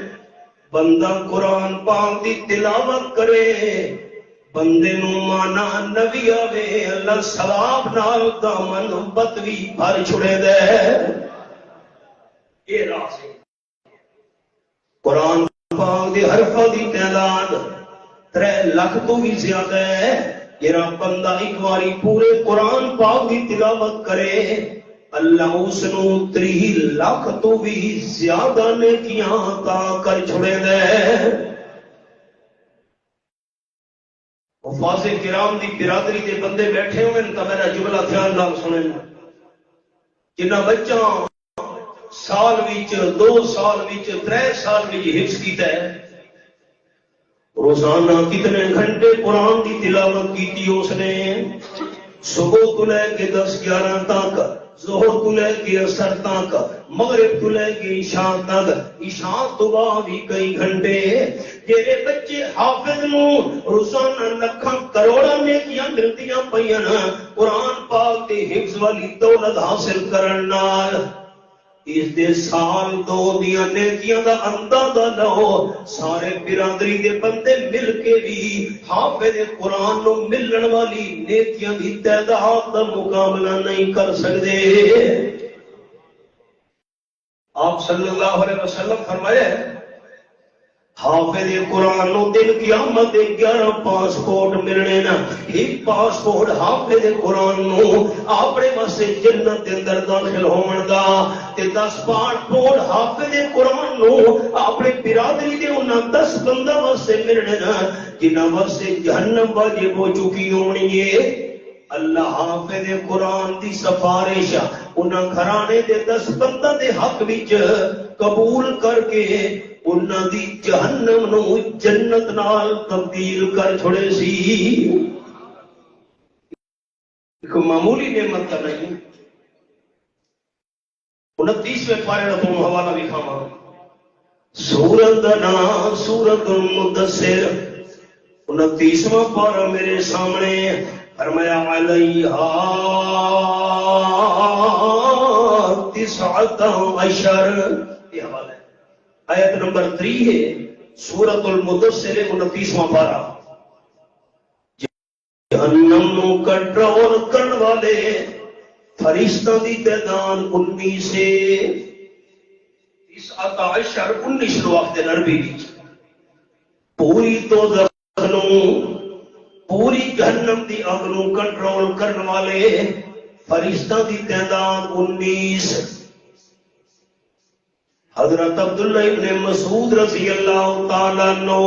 بندہ قرآن پاک دی تلاوت کرے، بندے نو مانا نبی آوے، اللہ ثواب نال دامن بتوی بھر چھڑے دے. یہ راز ہے. قرآن پاک دی حرفاں دی تعداد 3 لاکھ تو بھی زیادہ ہے. جڑا بندہ ایک باری پورے قرآن پاک دی تلاوت کرے اللہ اس نو 3 لاکھ تو بھی زیادہ نیکیاں عطا کر چھڑے دے. حفاظ کرام دی برادری دے بندے بیٹھے ہوئے تو میرا جملہ دھیان نال سنیں. جنہ بچہ سال وچ 2 سال وچ 3 سال وچ حفظ کیتا ہے، روزانہ کتنے گھنٹے قرآن کی تلاوت کی اس نے؟ صبح کو لے کے 10-11 تک، ظہر کو لے کے اثر تک، مغرب کو لے کے عشاء تک، عشاء تو بعد بھی کئی گھنٹے. جیڑے بچے حافظ نو روزانہ لکھاں کروڑاں نیکیاں ملدیاں پئیاں قرآن پاک دے حفظ والی دولت حاصل کرن نال، اس دے سال 2 دیاں نیکیاں دا اندازہ لو. سارے برادری دے بندے مل کے بھی حافظ قرآن نو ملن والی نیکیاں دی تعداد دا مقابلہ نہیں کر سکتے. آپ صلی اللہ علیہ وسلم فرمائے حافظ قرآن نو دن قیامت 11 پاسپورٹ ملنے نا، ایک پاسپورٹ حافظ قرآن نو اپنے واسطے جنت دے اندر داخل ہون دا، تے 10 پاسپورٹ حافظ قرآن نو اپنے برادری دے انہاں 10 بندہ واسطے ملنے نا جنہاں واسطے جہنم واجب ہو چکی ہونی ہے۔ اللہ حافظ قرآن دی سفارش انہاں گھرانے دے 10 بندہ دے حق وچ قبول کر کے انہاں دی جہنم نو جنت نال تبدیل کر چھوڑے سی۔ ایک معمولی نعمت کا نہیں۔ 29ویں پارے کا تم حوالہ بھی کھاما، سورت دا نام سورت المدثر، 29واں پارہ میرے سامنے، فرمایا علیہا 19 یہ حوالہ ہے، آیت نمبر 3 ہے، سورت المدثر 29واں پارہ۔ جہنم نو کنٹرول کرن والے فرشتوں دی تعداد 19 ہے، 19 وقت عربی پوری تو پوری جہنم دی اگ نو کنٹرول کرن والے فرشتوں دی تعداد 19۔ حضرت عبداللہ ابن مسعود رضی اللہ تعالیٰ عنہ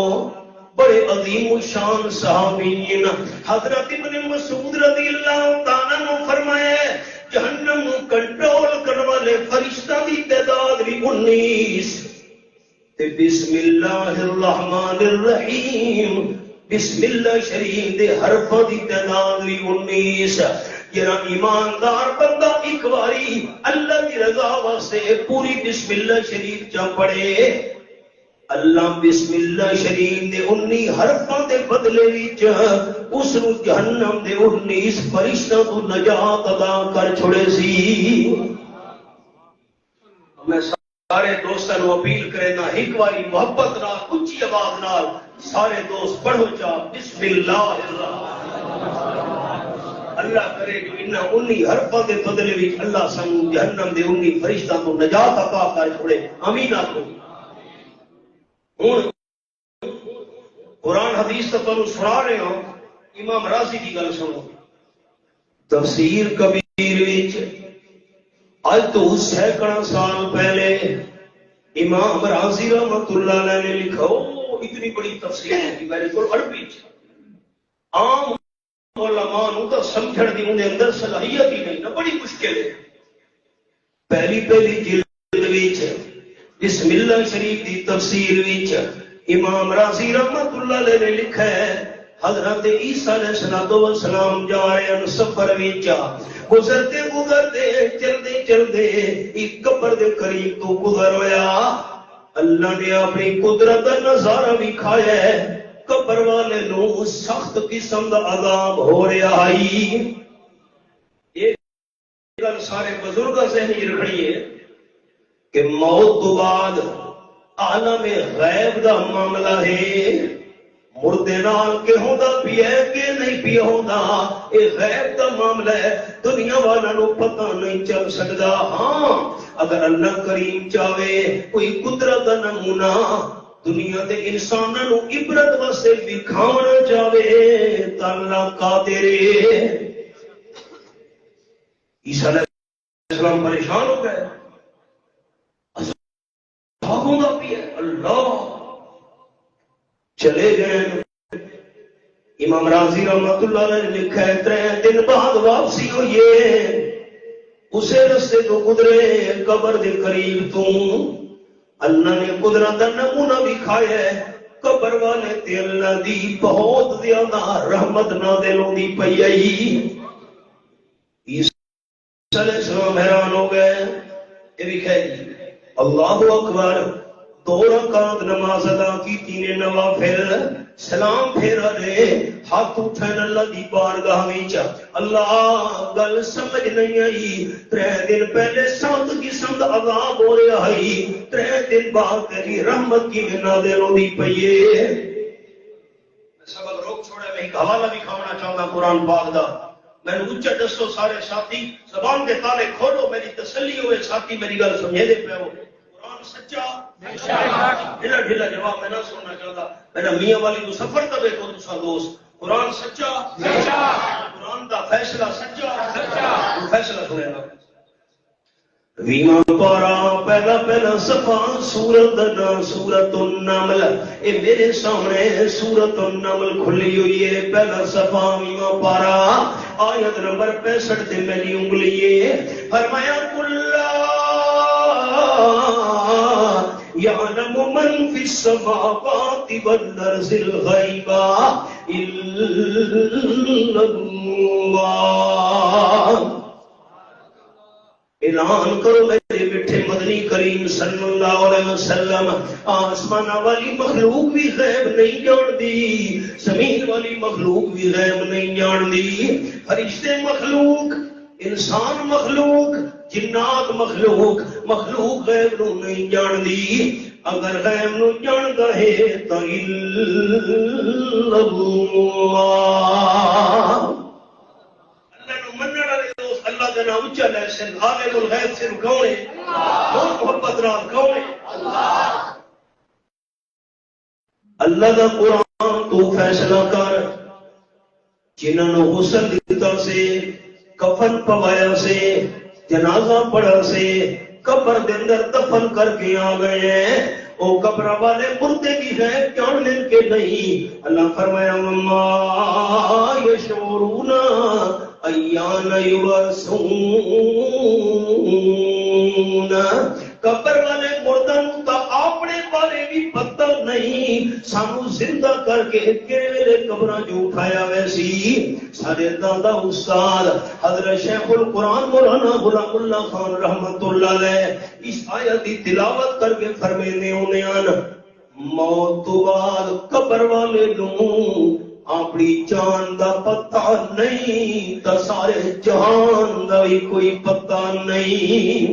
بڑے عظیم و شان صحابین، حضرت ابن مسعود رضی اللہ تعالیٰ عنہ فرمائے جہنم کنٹرول کرنے والے فرشتوں کی تعداد بھی 19۔ بسم اللہ الرحمن الرحیم، بسم اللہ شریف دے حرفوں کی تعداد بھی 19۔ جرا ایماندار بندہ ایک باری اللہ کی رضا واسطے پوری بسم اللہ شریف چا پڑھے، اللہ بسم اللہ شریف دے 19 حرفوں دے بدلے وچ اس نو جہنم دے 19 فرشتوں تو نجات عطا کر چھوڑے سی۔ میں سارے دوستاں نو اپیل کرنا ایک باری محبت نال اونچی آواز نال سارے دوست پڑھو چا بسم اللہ الرحمن، اللہ کرے جو انہاں 19 حرفاں دے بدلے وچ اللہ سانو جہنم دے 19 فرشتاں تو نجات عطا کر چھوڑے، آمین آکھو۔ ہن قرآن حدیث تو تمہیں سنا رہے ہو، امام رازی کی گل سنو، تفسیر کبیر وچ اج تو سینکڑا سال پہلے امام رازی رحمۃ اللہ علیہ نے لکھا، اتنی بڑی تفسیر ہے میرے کو عربی عام علماء نو تو سمجھن دی اندر اندر صلاحیت ہی نہیں، نہ بڑی مشکل ہے۔ پہلی جلد وچ بسم اللہ شریف دی تفسیر وچ امام رازی رحمۃ اللہ علیہ نے لکھا ہے حضرت عیسیٰ علیہ السلام جا رہے ہیں سفر وچ، گزرتے چلدے ایک قبر دے قریب تو گزر ہویا، اللہ نے اپنی قدرت کا نظارہ بھی کھایا ہے، قبر والے نو سخت قسم دا عذاب ہو رہا ہے۔ یہ گل سارے بزرگاں سے ہی رکھنی ہے کہ موت تو بعد عالم غیب دا معاملہ ہے، مردے نال کہ ہوندا پیا کہ نہیں پیا ہوندا، یہ غیب دا معاملہ ہے، دنیا والوں کو پتہ نہیں چل سکتا۔ ہاں اگر اللہ کریم چاہے کوئی قدرت دا نمونہ دنیا دے انساناں نو عبرت واسطے دکھاونا چاہے تو اللہ قادر ہے۔ عیسیٰ علیہ السلام پریشان ہو گئے، اللہ چلے گئے۔ امام رازی رحمۃ اللہ علیہ نے لکھا ہے 3 دن بعد واپسی ہوئی ہے، اسے رستے تو گزرے قبر دے قریب تو اللہ نے قدرت کا نمونہ بھی کھایا ہے، قبر والے تے اللہ دی بہت زیادہ رحمت نازل ہوندی پئی آئی۔ عیسیٰ علیہ السلام حیران ہو گئے، یہ بھی کہہ اللہ اکبر، 2 رکعت نماز ادا کی، 3 نوافل، سلام پھیرا دے، ہاتھ اٹھن اللہ دی بارگاہ وچ، اللہ گل سمجھ نہیں آئی، 3 دن پہلے 7 قسم دا عذاب ہو رہا ہے، 3 دن بعد تیری رحمت کی نازل ہوندی پئی ہے۔ سبق روک چھوڑے، میں ایک حوالہ بھی کھانا چاہتا قرآن پاک دا، میں نے اچھا دسو سارے ساتھی زبان کے تالے کھولو، میری تسلی ہوئے، ساتھی میری گل سمجھے دے پہ ہو۔ قرآن سچا ڈھیلا ڈھیلا جواب میں نہ سننا چاہتا. میرا میاں والی تو سفر دبے کو دوسرا دوست قرآن سچا قرآن دا فیصلہ سچا فیصلہ سنے گا. ویما پارا پہلا پہلا صفا سورت دا سورت النمل. اے میرے سامنے سورت النمل کھلی ہوئی ہے. پہلا صفا ویما پارا آیت نمبر 65 تے میری انگلی ہے. فرمایا کلا یعلم من فی السماوات والارض الغیب الا اللہ. اعلان کرو میرے میٹھے مدنی کریم صلی اللہ علیہ وسلم آسمان والی مخلوق بھی غیب نہیں جاندی, زمین والی مخلوق بھی غیب نہیں جاندی, فرشتے مخلوق, انسان مخلوق, جنات مخلوق غیب نو نہیں جاندی. اگر غیب نو جاندا ہے تو اللہ کا نام اچھا لے سن. عالم الغیب سے کون ہے؟ محبت رات کون ہے؟ اللہ کا قرآن تو فیصلہ کر. جنہوں نے غسل دیتا سے, کفن پوایا سے, جنازہ پڑھا سے, قبر کے اندر دفن کر کے آ گئے ہیں, وہ قبر والے مردے کی ہے جاننے کے نہیں. اللہ فرمایا وما یشعرون ایان یبعثون. قبر والے مردوں کا اپنے بارے بھی پتہ نہیں, سانو زندہ کر کے کیڑے قبراں جو اٹھایا ویسی. سارے دادا استاد حضرت شیخ القرآن مولانا غلام اللہ خان رحمت اللہ علیہ اس آیت کی تلاوت کر کے فرمیندے ہونے آن موت تو بعد قبر والے نوں اپنی جان دا پتہ نہیں تا سارے جہان دا بھی کوئی پتہ نہیں.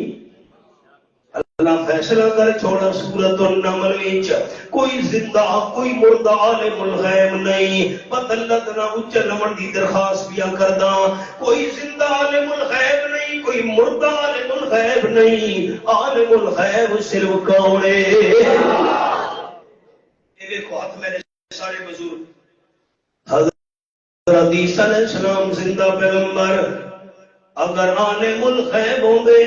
اللہ فیصلہ کر چھوڑا سورت النمل وچ کوئی زندہ کوئی مردہ عالم الغیب نہیں. پتہ اللہ تنا اچھا نمن دی درخواست پیا کردا, کوئی زندہ عالم الغیب نہیں, کوئی مردہ عالم الغیب نہیں. عالم الغیب صرف کون ہے؟ یہ دیکھو ہاتھ میرے سارے بزرگ حضرت عیسیٰ علیہ السلام زندہ پیغمبر اگر عالم الغیب ہوں گے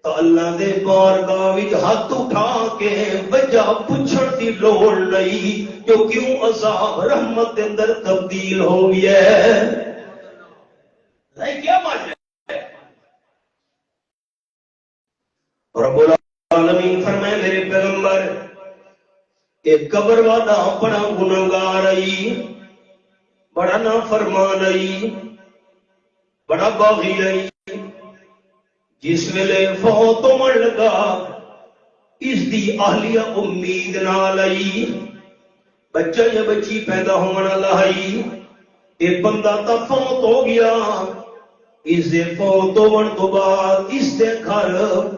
تو اللہ دے بارگاہ وچ ہاتھ اٹھا کے وجہ پوچھن دی لوڑ نہیں جو کیوں عذاب رحمت دے اندر تبدیل ہو گیا ہے. نہیں کیا مانے رب العالمین فرمائے میرے پیغمبر ایک قبر والا بڑا گنہگار آئی, بڑا نافرمان آئی, بڑا باغی آئی. جس ویلے فوت ہون لگا اس دی اہلیہ امید نال آئی, بچہ یا بچی پیدا ہونے والا آئی. یہ بندہ تا فوت ہو گیا, اس دے فوت ہون تو بعد اس دے گھر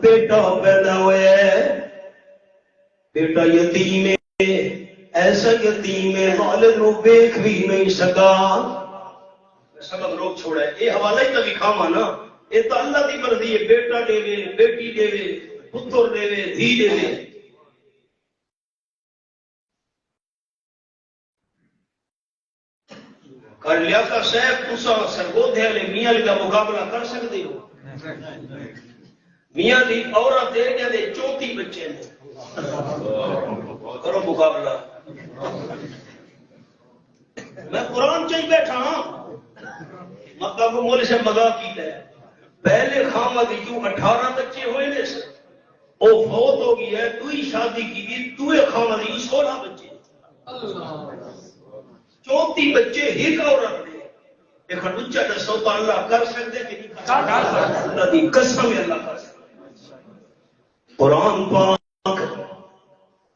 بیٹا پیدا ہوا ہے. بیٹا یتیم ہے, ایسا یتیم ہے والد نو دیکھ بھی نہیں سکا. سبق روک چھوڑا ہے, یہ حوالہ ہی تو لکھاوا نا, یہ تو اللہ کی مرضی ہے. بیٹا دے بیٹی دے پتر دے دھی دے. کر لیا کا صاحب تسا سرگودھے والے میاں کا مقابلہ کر سکتے ہو؟ میاں دی عورت دے گیا دے 34 بچے نے, کرو مقابلہ. میں قرآن چاہیے بیٹھا ہوں, مکہ کو مول سے مگا کی ہے. پہلے خامد کیوں 18 بچے ہوئے نے سر, وہ فوت ہو گئی ہے, تو ہی شادی کی دی, تو خامد 16 بچے, 34 بچے ہی عورت نے. ایک اچھا دسو تو اللہ کر سکتے کہ نہیں کر سکتے؟ اللہ دی قسم ہے اللہ کر سکتے. قرآن پاک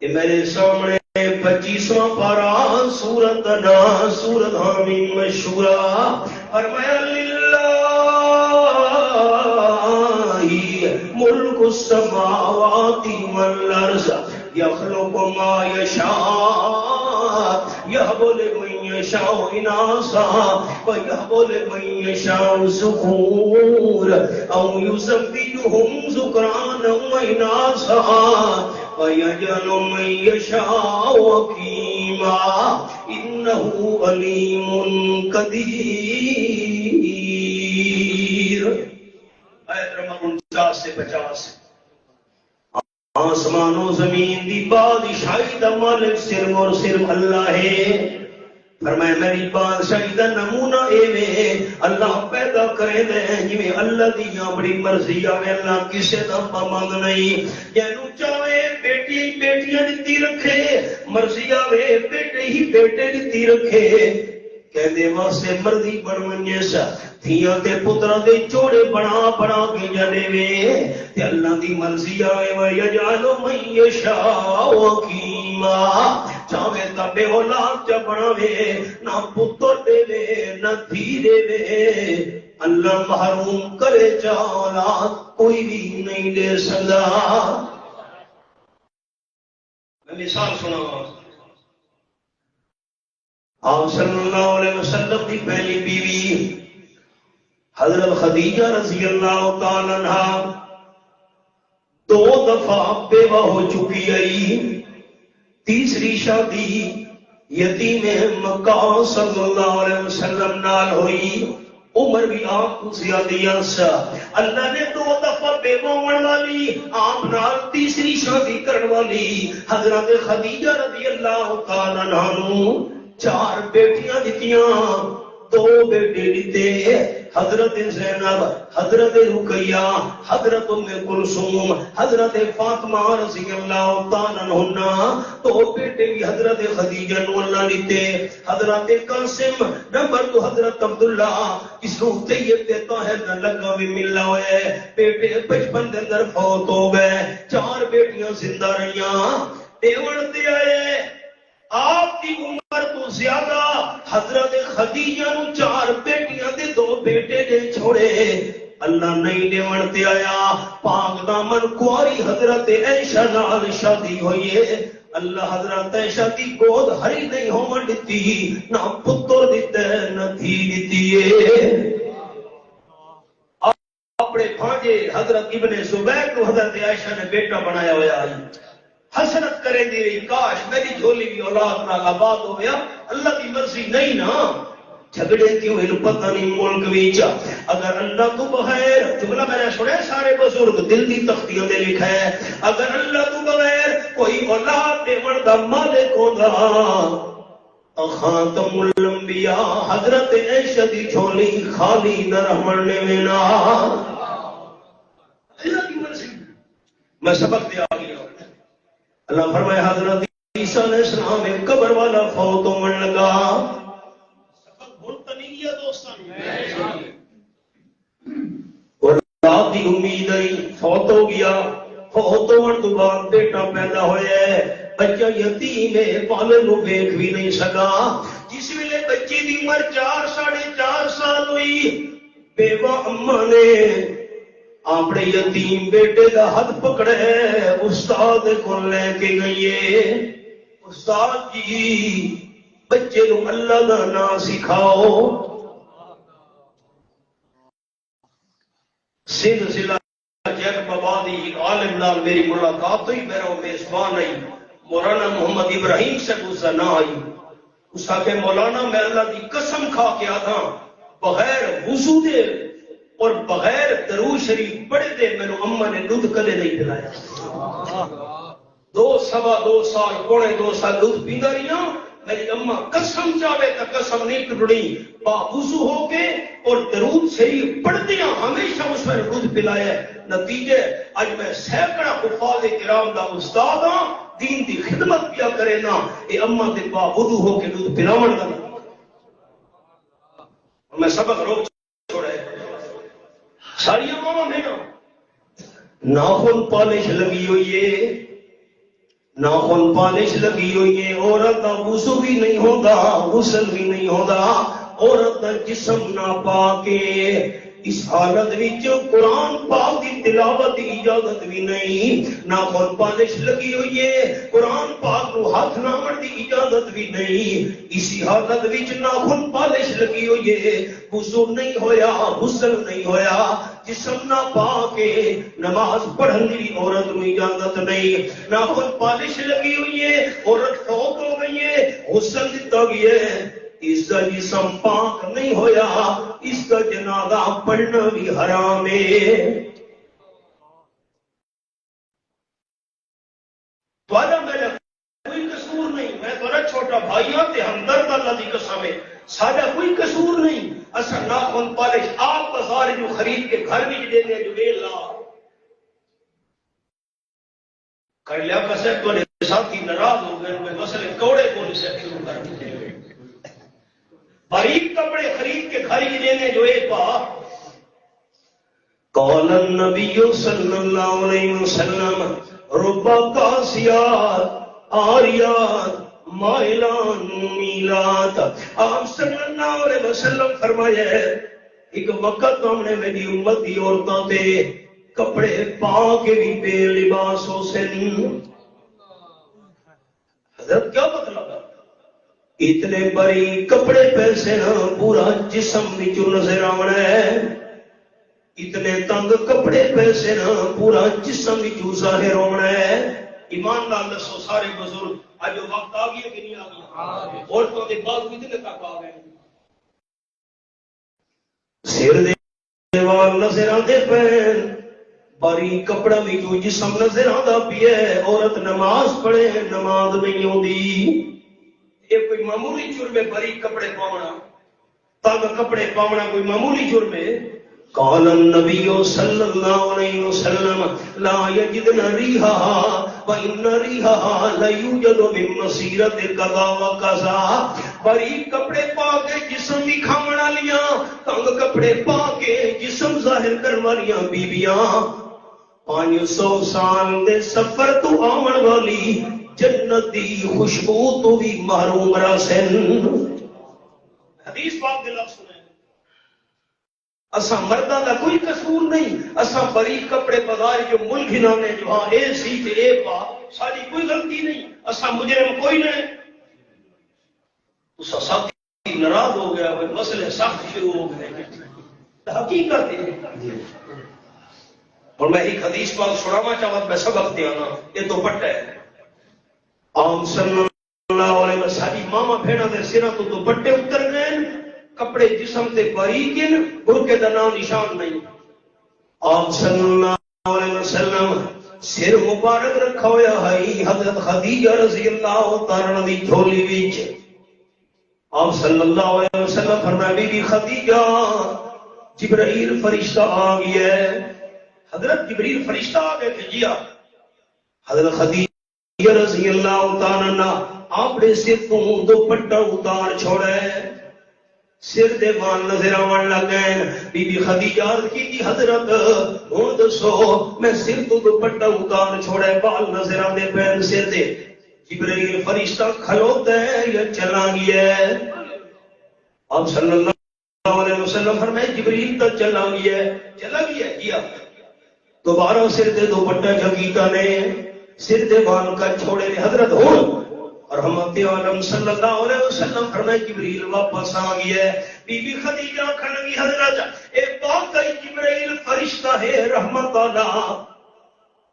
یہ میرے سامنے 25واں پارہ سورت نا سورت حامیم مشہورہ. فرمایا للہ ملک السماوات والارض یخلق ما یشاء یہب لمن يشاء إناثا ويهب لمن يشاء الذكور أو يزوجهم ذكرانا وإناثا ويجعل من يشاء عقيما إنه عليم قدير. آیت نمبر 49 سے 50. آسمان و زمین دی بادشاہی دا مالک صرف اور صرف اللہ ہے. فرمایا میری بادشاہی دا نمونہ اے میں اللہ پیدا کرے دے جویں اللہ دی بڑی مرضی آوے. اللہ کسے دا پابند نہیں. جنو چاہے بیٹی بیٹیاں دتی رکھے, مرضی آوے بیٹے ہی بیٹے دتی رکھے. کہندے واسطے مرضی بنونے سا تھیاں تے پتراں دے چوڑے بنا بنا کے جڑے وے تے اللہ دی مرضی آوے. و یجعل من یشاء عقیما, چاہے تا بے اولاد چ بناوے, نہ پتر دے وے نہ دھی دے وے. اللہ محروم کرے چا اولاد کوئی بھی نہیں دے سکدا. میں مثال سناواں. آپ صلی اللہ علیہ وسلم کی پہلی بیوی حضرت خدیجہ رضی اللہ تعالی عنہ 2 دفعہ بیوہ ہو چکی آئی. تیسری شادی یتیم مکہ صلی اللہ علیہ وسلم نال ہوئی. عمر بھی آپ کو زیادہ سا. اللہ نے 2 دفعہ بیوہ ہونے والی آپ نال تیسری شادی کرنے والی حضرت خدیجہ رضی اللہ تعالی عنہ 4 بیٹیاں دتیاں, 2 بیٹے دیتے. حضرت زینب, حضرت رقیہ, حضرت ام کلثوم, حضرت فاطمہ رضی اللہ تعالی عنہا. 2 بیٹے بھی حضرت خدیجہ نو اللہ دیتے. حضرت قاسم نمبر 2 حضرت عبداللہ اس کو طیب تے طاہر نہ لگا بھی ملا ہوئے. بیٹے 55 دے اندر فوت ہو گئے. 4 بیٹیاں زندہ رہیاں. دیوڑ دے آئے آپ کی عمر تو زیادہ حضرت خدیجہ نو 4 بیٹیاں دے 2 بیٹے دے چھوڑے. اللہ نہیں دیوڑتے آیا. پاک دامن کواری حضرت عائشہ نال شادی ہوئی ہے. اللہ حضرت عائشہ دی گود ہری نہیں ہون دتی, نہ پتر دیتا نہ دھی دیتی ہے. اپنے بھانجے حضرت ابن زبیر کو حضرت عائشہ نے بیٹا بنایا ہوا ہے. حسرت کریں دی رہی کاش میری جھولی بھی اولاد نہ آباد ہو گیا. اللہ کی مرضی نہیں نا. جھگڑے کیوں ان پتہ نہیں ملک وچ. اگر اللہ تو بغیر, جملہ میں نے سنے سارے بزرگ دل دی تختیاں دے لکھا ہے, اگر اللہ تو بغیر کوئی اولاد دیون دا مالک ہوندا خاتم الانبیاء حضرت عائشہ دی جھولی خالی نہ رہنے میں نا. اللہ کی مرضی. میں سبق دے آ گیا. اللہ فرمائے حضرت عیسیٰ علیہ السلام ایک قبر والا فوت ہونے لگا. سبق بھولتا نہیں کیا دوستان. اولاد دی امید آئی, فوت ہو گیا. فوت ہونے تو بعد بیٹا پیدا ہویا ہے. بچہ یتیم ہے, پالن نو ویکھ بھی نہیں سکا. جس ویلے بچے دی عمر 4-4.5 سال ہوئی, بیوہ اماں نے اپنے یتیم بیٹے کا ہاتھ پکڑے استاد کو لے کے گئیے. استاد جی بچے نو اللہ کا نام سکھاؤ. سندھ ضلع جگ بابادی عالم نال میری ملاقات ہوئی. میرا میزبان آئی مولانا محمد ابراہیم سے گزرا نہ آئی. اس کے مولانا میں اللہ کی قسم کھا کے آتا بغیر وضو دے اور بغیر درود شریف پڑھے دے میں نے اماں نے دودھ کلے نہیں پلایا. 2-2.25 سال 2 سال دودھ پیندا رہی نا. میری اماں قسم چاہے تو قسم نہیں ٹوٹنی. باوضو ہو کے اور درود شریف پڑھدی ہمیشہ اس میں دودھ پلایا. نتیجے اج میں سینکڑا حفاظ کرام دا استاد ہاں, دین دی خدمت کیا کرے نا. اے اماں دے باوضو ہو کے دودھ پلاون دا میں سبق روک چھوڑے. ساری ماں میں نا ناخن پالش لگی ہوئی ہے, ناخن پالش لگی ہوئی ہے. عورت کا وضو بھی نہیں ہوتا, غسل بھی نہیں ہوتا. عورت کا جسم نہ پا کے اس حالت وچ قرآن پاک دی تلاوت دی اجازت بھی نہیں، ناخن پالش لگی ہوئی ہے، قرآن پاک نو ہاتھ لاون دی اجازت بھی نہیں، اسی حالت وچ ناخن پالش لگی ہوئی ہے، وضو نہیں ہویا، غسل نہیں ہویا، جسم نہ پا کے نماز پڑھن دی عورت نو اجازت نہیں، ناخن پالش لگی ہوئی ہے، عورت فوت ہو گئی ہے، غسل دتا گیا ہے، اس کا جسم پاک نہیں ہویا، اس کا جنازہ پڑھنا بھی حرام ہے۔ تھوڑا میرا کوئی قصور نہیں، میں تھوڑا چھوٹا بھائی ہوں تے ہمدرد اللہ دی قسم ہے، ساڈا کوئی قصور نہیں، اسا ناخن پالش آپ بازار جو خرید کے گھر میں دینے جو لے لا کر لیا کسے تو ساتھی ناراض ہو گئے، میں مسئلے کوڑے کو سے شروع کر دیتے باریک کپڑے خرید کے گھر ہی دینے جو ایک بار قال النبی صلی اللہ علیہ وسلم ربا قاسیات آریات مائلان میلات، آپ صلی اللہ علیہ وسلم فرمایا ہے ایک وقت ہم نے میری امت کی عورتوں تے کپڑے پا کے بھی بے لباس ہو سے نہیں۔ حضرت کیا مطلب ہے؟ اتنے بڑی کپڑے پیسے نہ پورا جسم وچوں نظر آونا ہے، اتنے تنگ کپڑے پیسے نہ پورا جسم وچوں ظاہر ہونا ہے۔ ایمان نال دسو سارے بزرگ اج وقت آ گیا کہ نہیں آ گیا؟ عورتوں کے بعد کتنے تک آ گئے؟ سر دے وال نظر آتے پین، باری کپڑا وچوں جسم نظر آتا پیا، عورت نماز پڑھے نماز نہیں آتی۔ یہ کوئی معمولی جرم ہے؟ بری کپڑے پاؤنا، تنگ کپڑے پاؤنا کوئی معمولی جرم ہے؟ قال النبی صلی اللہ علیہ وسلم لا یجدن ریحها وان ریحها لا یوجد من مسیرت قضا وقضا۔ بری کپڑے پا کے جسم بھی کھاون والیاں، تنگ کپڑے پا کے جسم ظاہر کرن والیاں بیبیاں 500 سال دے سفر تو آون والی جنت دی خوشبو تو بھی محروم رسن۔ حدیث پاک کے لفظ سنیں، اساں مرداں دا کوئی قصور نہیں، اساں بری کپڑے بازار جو ملک ہلانے جو ہاں اے سی تے اے پا، ساری کوئی غلطی نہیں، اساں مجرم کوئی نہیں۔ اساں ساتھی ناراض ہو گیا، وہ مسئلے سخت شروع ہو گئے، حقیقت ہے۔ اور میں ایک حدیث پاک سنانا چاہتا میں سبق دیا نا، یہ تو پٹا ہے۔ عام صلی اللہ علیہ وسلم ساری ماما بھیڑا دے سرا تو دوپٹے اتر گئے، کپڑے جسم تے باریک ہیں، برقعے دا نام نشان نہیں۔ عام صلی اللہ علیہ وسلم سر مبارک رکھا ہوا ہے حضرت خدیجہ رضی اللہ تعالی دی جھولی وچ۔ آپ صلی اللہ علیہ وسلم فرمایا بی بی خدیجہ جبرائیل فرشتہ آ گیا ہے۔ حضرت جبریل فرشتہ آ گئے کہ جی حضرت خدیجہ رضی اللہ تعالیٰ عنہ آپ نے سر تو دوپٹہ اتار چھوڑا ہے، سر دے وال نظر آون لگ گئے۔ بی بی خدیجہ عرض کی تھی حضرت ہن دسو میں سر تو دوپٹہ اتار چھوڑا ہے، بال نظر آندے پین سر دے، جبرائیل فرشتہ کھلوتا ہے یا چلا گیا ہے؟ آپ صلی اللہ علیہ وسلم فرمائے جبریل تو چلا گیا ہے۔ چلا گیا کیا دوبارہ سر دے دوپٹہ جگیتا نے، سر دے بال کا چھوڑے نے حضرت ہو رحمت عالم صلی اللہ علیہ وسلم فرمائے جبریل واپس آ گیا ہے۔ بی بی خدیجہ کھڑی حضرت ایک بات کا جبریل فرشتہ ہے رحمت اللہ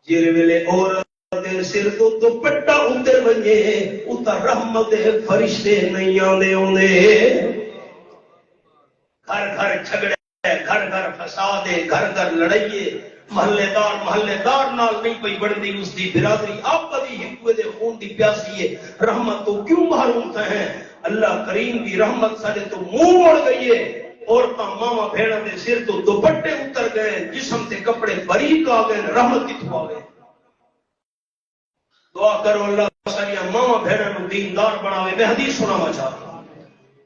جر ویلے عورت دے سر تو دوپٹہ اتر ونجے اتر رحمت دے فرشتے نہیں آندے ہوندے۔ گھر گھر جھگڑے، گھر گھر فساد، گھر گھر لڑائیے، محلے دار نال نہیں پئی بڑھتی، اس دی برادری آپا دی ہندوے دے خون دی پیاسی ہے، رحمت تو کیوں محروم تھا ہے؟ اللہ کریم دی رحمت سارے تو منہ موڑ گئی ہے، عورتاں ماما بھیڑا دے سر تو دوپٹے اتر گئے، جسم تے کپڑے باریک آ گئے، رحمت کتوں آ گئے؟ دعا کرو اللہ ساری ماما بھیڑا نو دیندار بناوے۔ میں حدیث سنانا چاہتا ہوں۔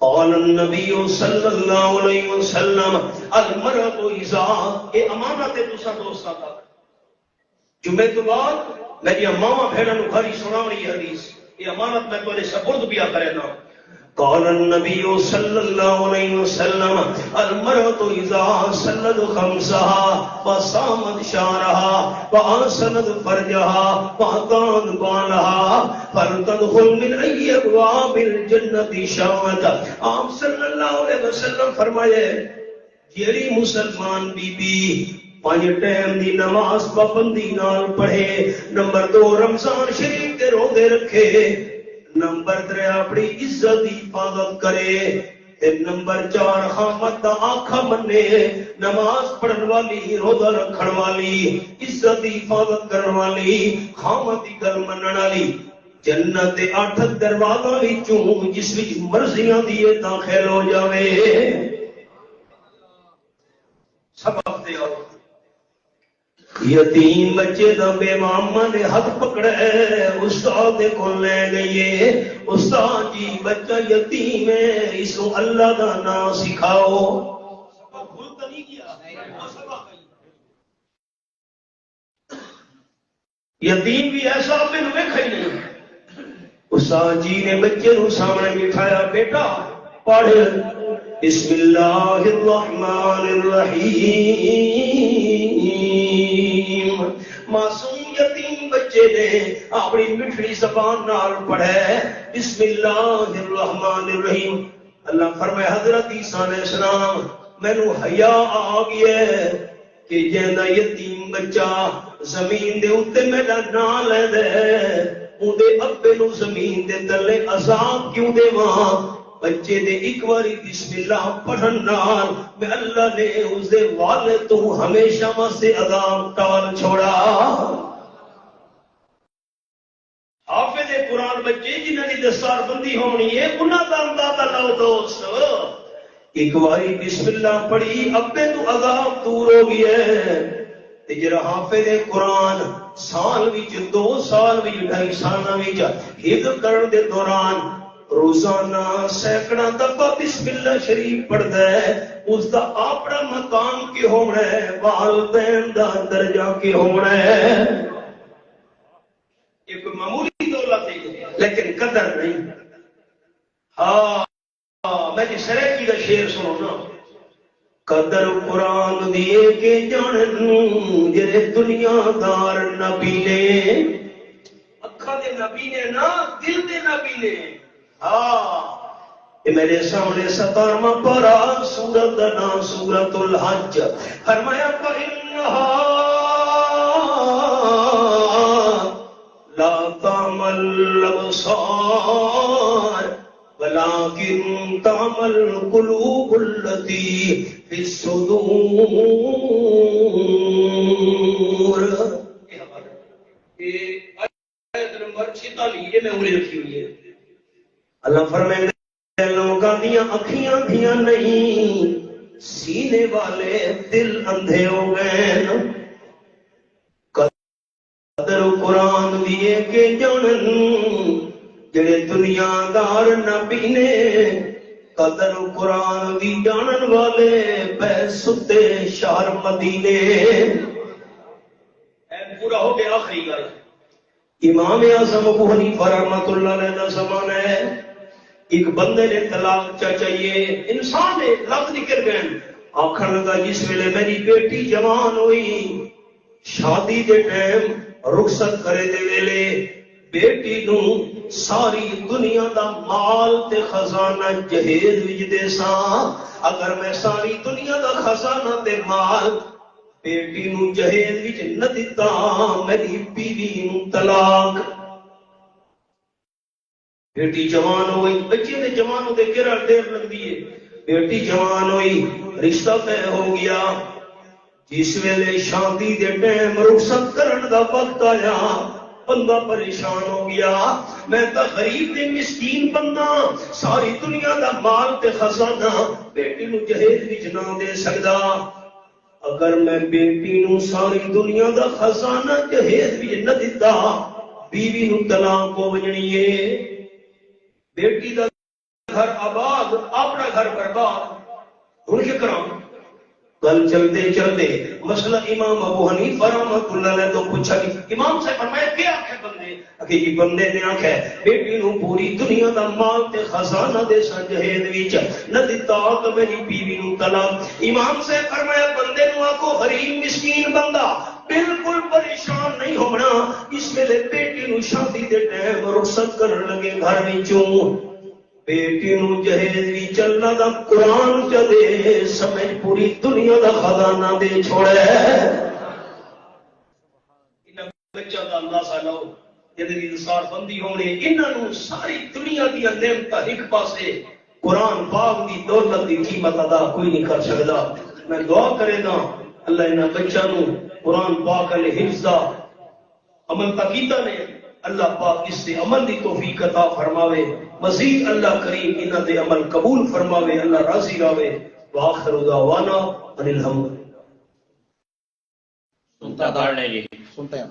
قال النبی صلی اللہ علیہ وسلم المرأة اذا، اے امانت ہے تسا دوستاں تک، جمعے تو بعد میری ماما بھیڑا نو گھر ہی سناونی حدیث، یہ امانت میں تھوڑے سپرد پیا کرے نا۔ قال النبي صلى الله عليه وسلم المرأة إذا صلت خمسها وصامت شهرها وأحسنت فرجها وأطاعت بالها فلتدخل من أي أبواب الجنة شاءت. آپ صلی اللہ علیہ وسلم فرمائے جیڑی مسلمان بی بی 5 ٹائم دی نماز پابندی نال پڑھے، نمبر 2 رمضان شریف کے روزے رکھے، نمبر 3 اپنی عزت کی حفاظت کرے، نمبر 4 خامد دا آنکھا منے، نماز پڑھن والی، روزہ رکھن والی، عزت کی حفاظت کرن والی، خامد دی گل منن والی، جنت دے 8 دروازاں وچوں جس وچ مرضیاں دی داخل ہو جاوے. سبق دے آؤ. یتیم بچے دا بے ماما نے ہاتھ پکڑا ہے، استاد کو لے گئیے، استاد جی بچہ یتیم ہے، اس کو اللہ دا نام سکھاؤ. سبق بھول تو نہیں کیا، یتیم بھی ایسا میں نے دیکھا ہی نہیں. استاد جی نے بچے کو سامنے بٹھایا، بیٹا پڑھ بسم اللہ الرحمن الرحیم. معصوم یتیم بچے نے اپنی میٹھی زبان نال پڑھے بسم اللہ الرحمن الرحیم. اللہ فرمائے حضرت عیسیٰ علیہ السلام مینوں حیا آ گیا کہ جیندا یتیم بچہ زمین دے اوتے میرا نام لے دے، اودے ابے نوں زمین دے تلے عذاب کیوں دیواں؟ بچے دے ایک باری بسم اللہ پڑھن نال میں اللہ نے اس دے والد تو ہمیشہ واسطے عذاب ٹال چھوڑا. حافظ قرآن بچے جنہاں دی دستار بندی ہونی ہے انہاں دا اندازہ لاؤ دوست. ایک باری بسم اللہ پڑھی ابے تو عذاب دور ہو گیا ہے. جڑا حافظ قرآن سال وچ 2 سال وچ 2.5 سال وچ حفظ کرن دے دوران روزانہ سینکڑا دفعہ بسم اللہ شریف پڑھتا ہے، اس دا اپنا مقام کی ہونا ہے، والدین دا درجہ کی ہونا ہے. یہ کوئی معمولی دولت ہے لیکن قدر نہیں. ہاں میں جی سریکی دا شعر سنو نا، قدر قرآن دیے کے جانن جڑے دنیا دار نبی نے، اکھا دے نبی نے نا دل دے نبی نے. یہ میرے سامنے 17واں پارہ سورت کا نام سورت الحج. فرمایا فإنہا لا تعمى الأبصار ولكن تعمى القلوب التي في الصدور. یہ آیت نمبر 46 یہ میں انہیں رکھی ہوئی ہے. اللہ فرمائے لوگاں دیاں اکھیاں دیاں نہیں، سینے والے دل اندھے ہو گئے. قدر قرآن دیے کے جانن جڑے دنیا دار نبی نے، قدر قرآن دی جانن والے پے ستے شہر مدینے. پورا ہو گیا آخری گل. امام اعظم ابو حنیفہ رحمۃ اللہ علیہ کا زمانہ ہے. ایک بندے نے طلاق چاہیے، انسان نے لفظ نکل گئے، آخر لگا جس ویلے میری بیٹی جوان ہوئی، شادی دے ٹائم رخصت کرے دے ویلے بیٹی نو ساری دنیا دا مال تے خزانہ جہیز وچ دے ساں. اگر میں ساری دنیا دا خزانہ تے مال بیٹی نو جہیز وچ نہ دتا، میری بیوی نو طلاق. بیٹی جوان ہوئی، بچے دے جوان ہوتے کیڑا دیر لگ دیئے، بیٹی جوان ہوئی، رشتہ طے ہو گیا. جس ویلے شادی دے ٹائم رخصت کرن دا وقت آیا، بندہ پریشان ہو گیا، میں تا غریب تے مسکین بندہ، ساری دنیا دا مال تے خزانہ بیٹی نو جہیز وچ نہ دے سکدا. اگر میں بیٹی نو ساری دنیا دا خزانہ جہیز وچ نہ دتا، بیوی نو طلاق ہو وجنی ہے. بیٹی دا گھر آباد، اپنا گھر برباد. ہن کی کراں؟ کل چلتے چلتے مسئلہ امام ابو حنیفہ رحمۃ اللہ علیہ تو پوچھا کہ امام سے فرمایا کیا ہے بندے کہ جی بندے نے آکھے بیٹی نو پوری دنیا دا مال تے خزانہ دے سن جہیز وچ نہ دتا تو میری بیوی نو طلاق۔ امام سے فرمایا بندے نو آکھو غریب مسکین بندہ بالکل پریشان نہیں ہونا، اس ویلے بیٹی نو شادی دے ٹائم رخصت کرن لگے گھر وچوں بیٹی نو جہیز وی چلنا دا قرآن چ دے سمجھ پوری دنیا دا خزانہ دے چھوڑے۔ انہاں بچہ دا اللہ سالو جدی انصار بندی ہونی انہاں نو ساری دنیا دی نعمتاں ایک پاسے قرآن پاک دی دولت دی قیمت ادا کوئی نہیں کر سکدا۔ میں دعا کرے گا اللہ انہاں بچوں نو قرآن پاک علیہ حفظ دا عمل تکیتا نے اللہ پاک اس سے عمل دی توفیق عطا فرماوے، مزید اللہ کریم انہاں دے عمل قبول فرماوے، اللہ راضی راوے۔ وآخر دعوانا ان الحمد سنتا پڑھ لیں جی سنتے ہیں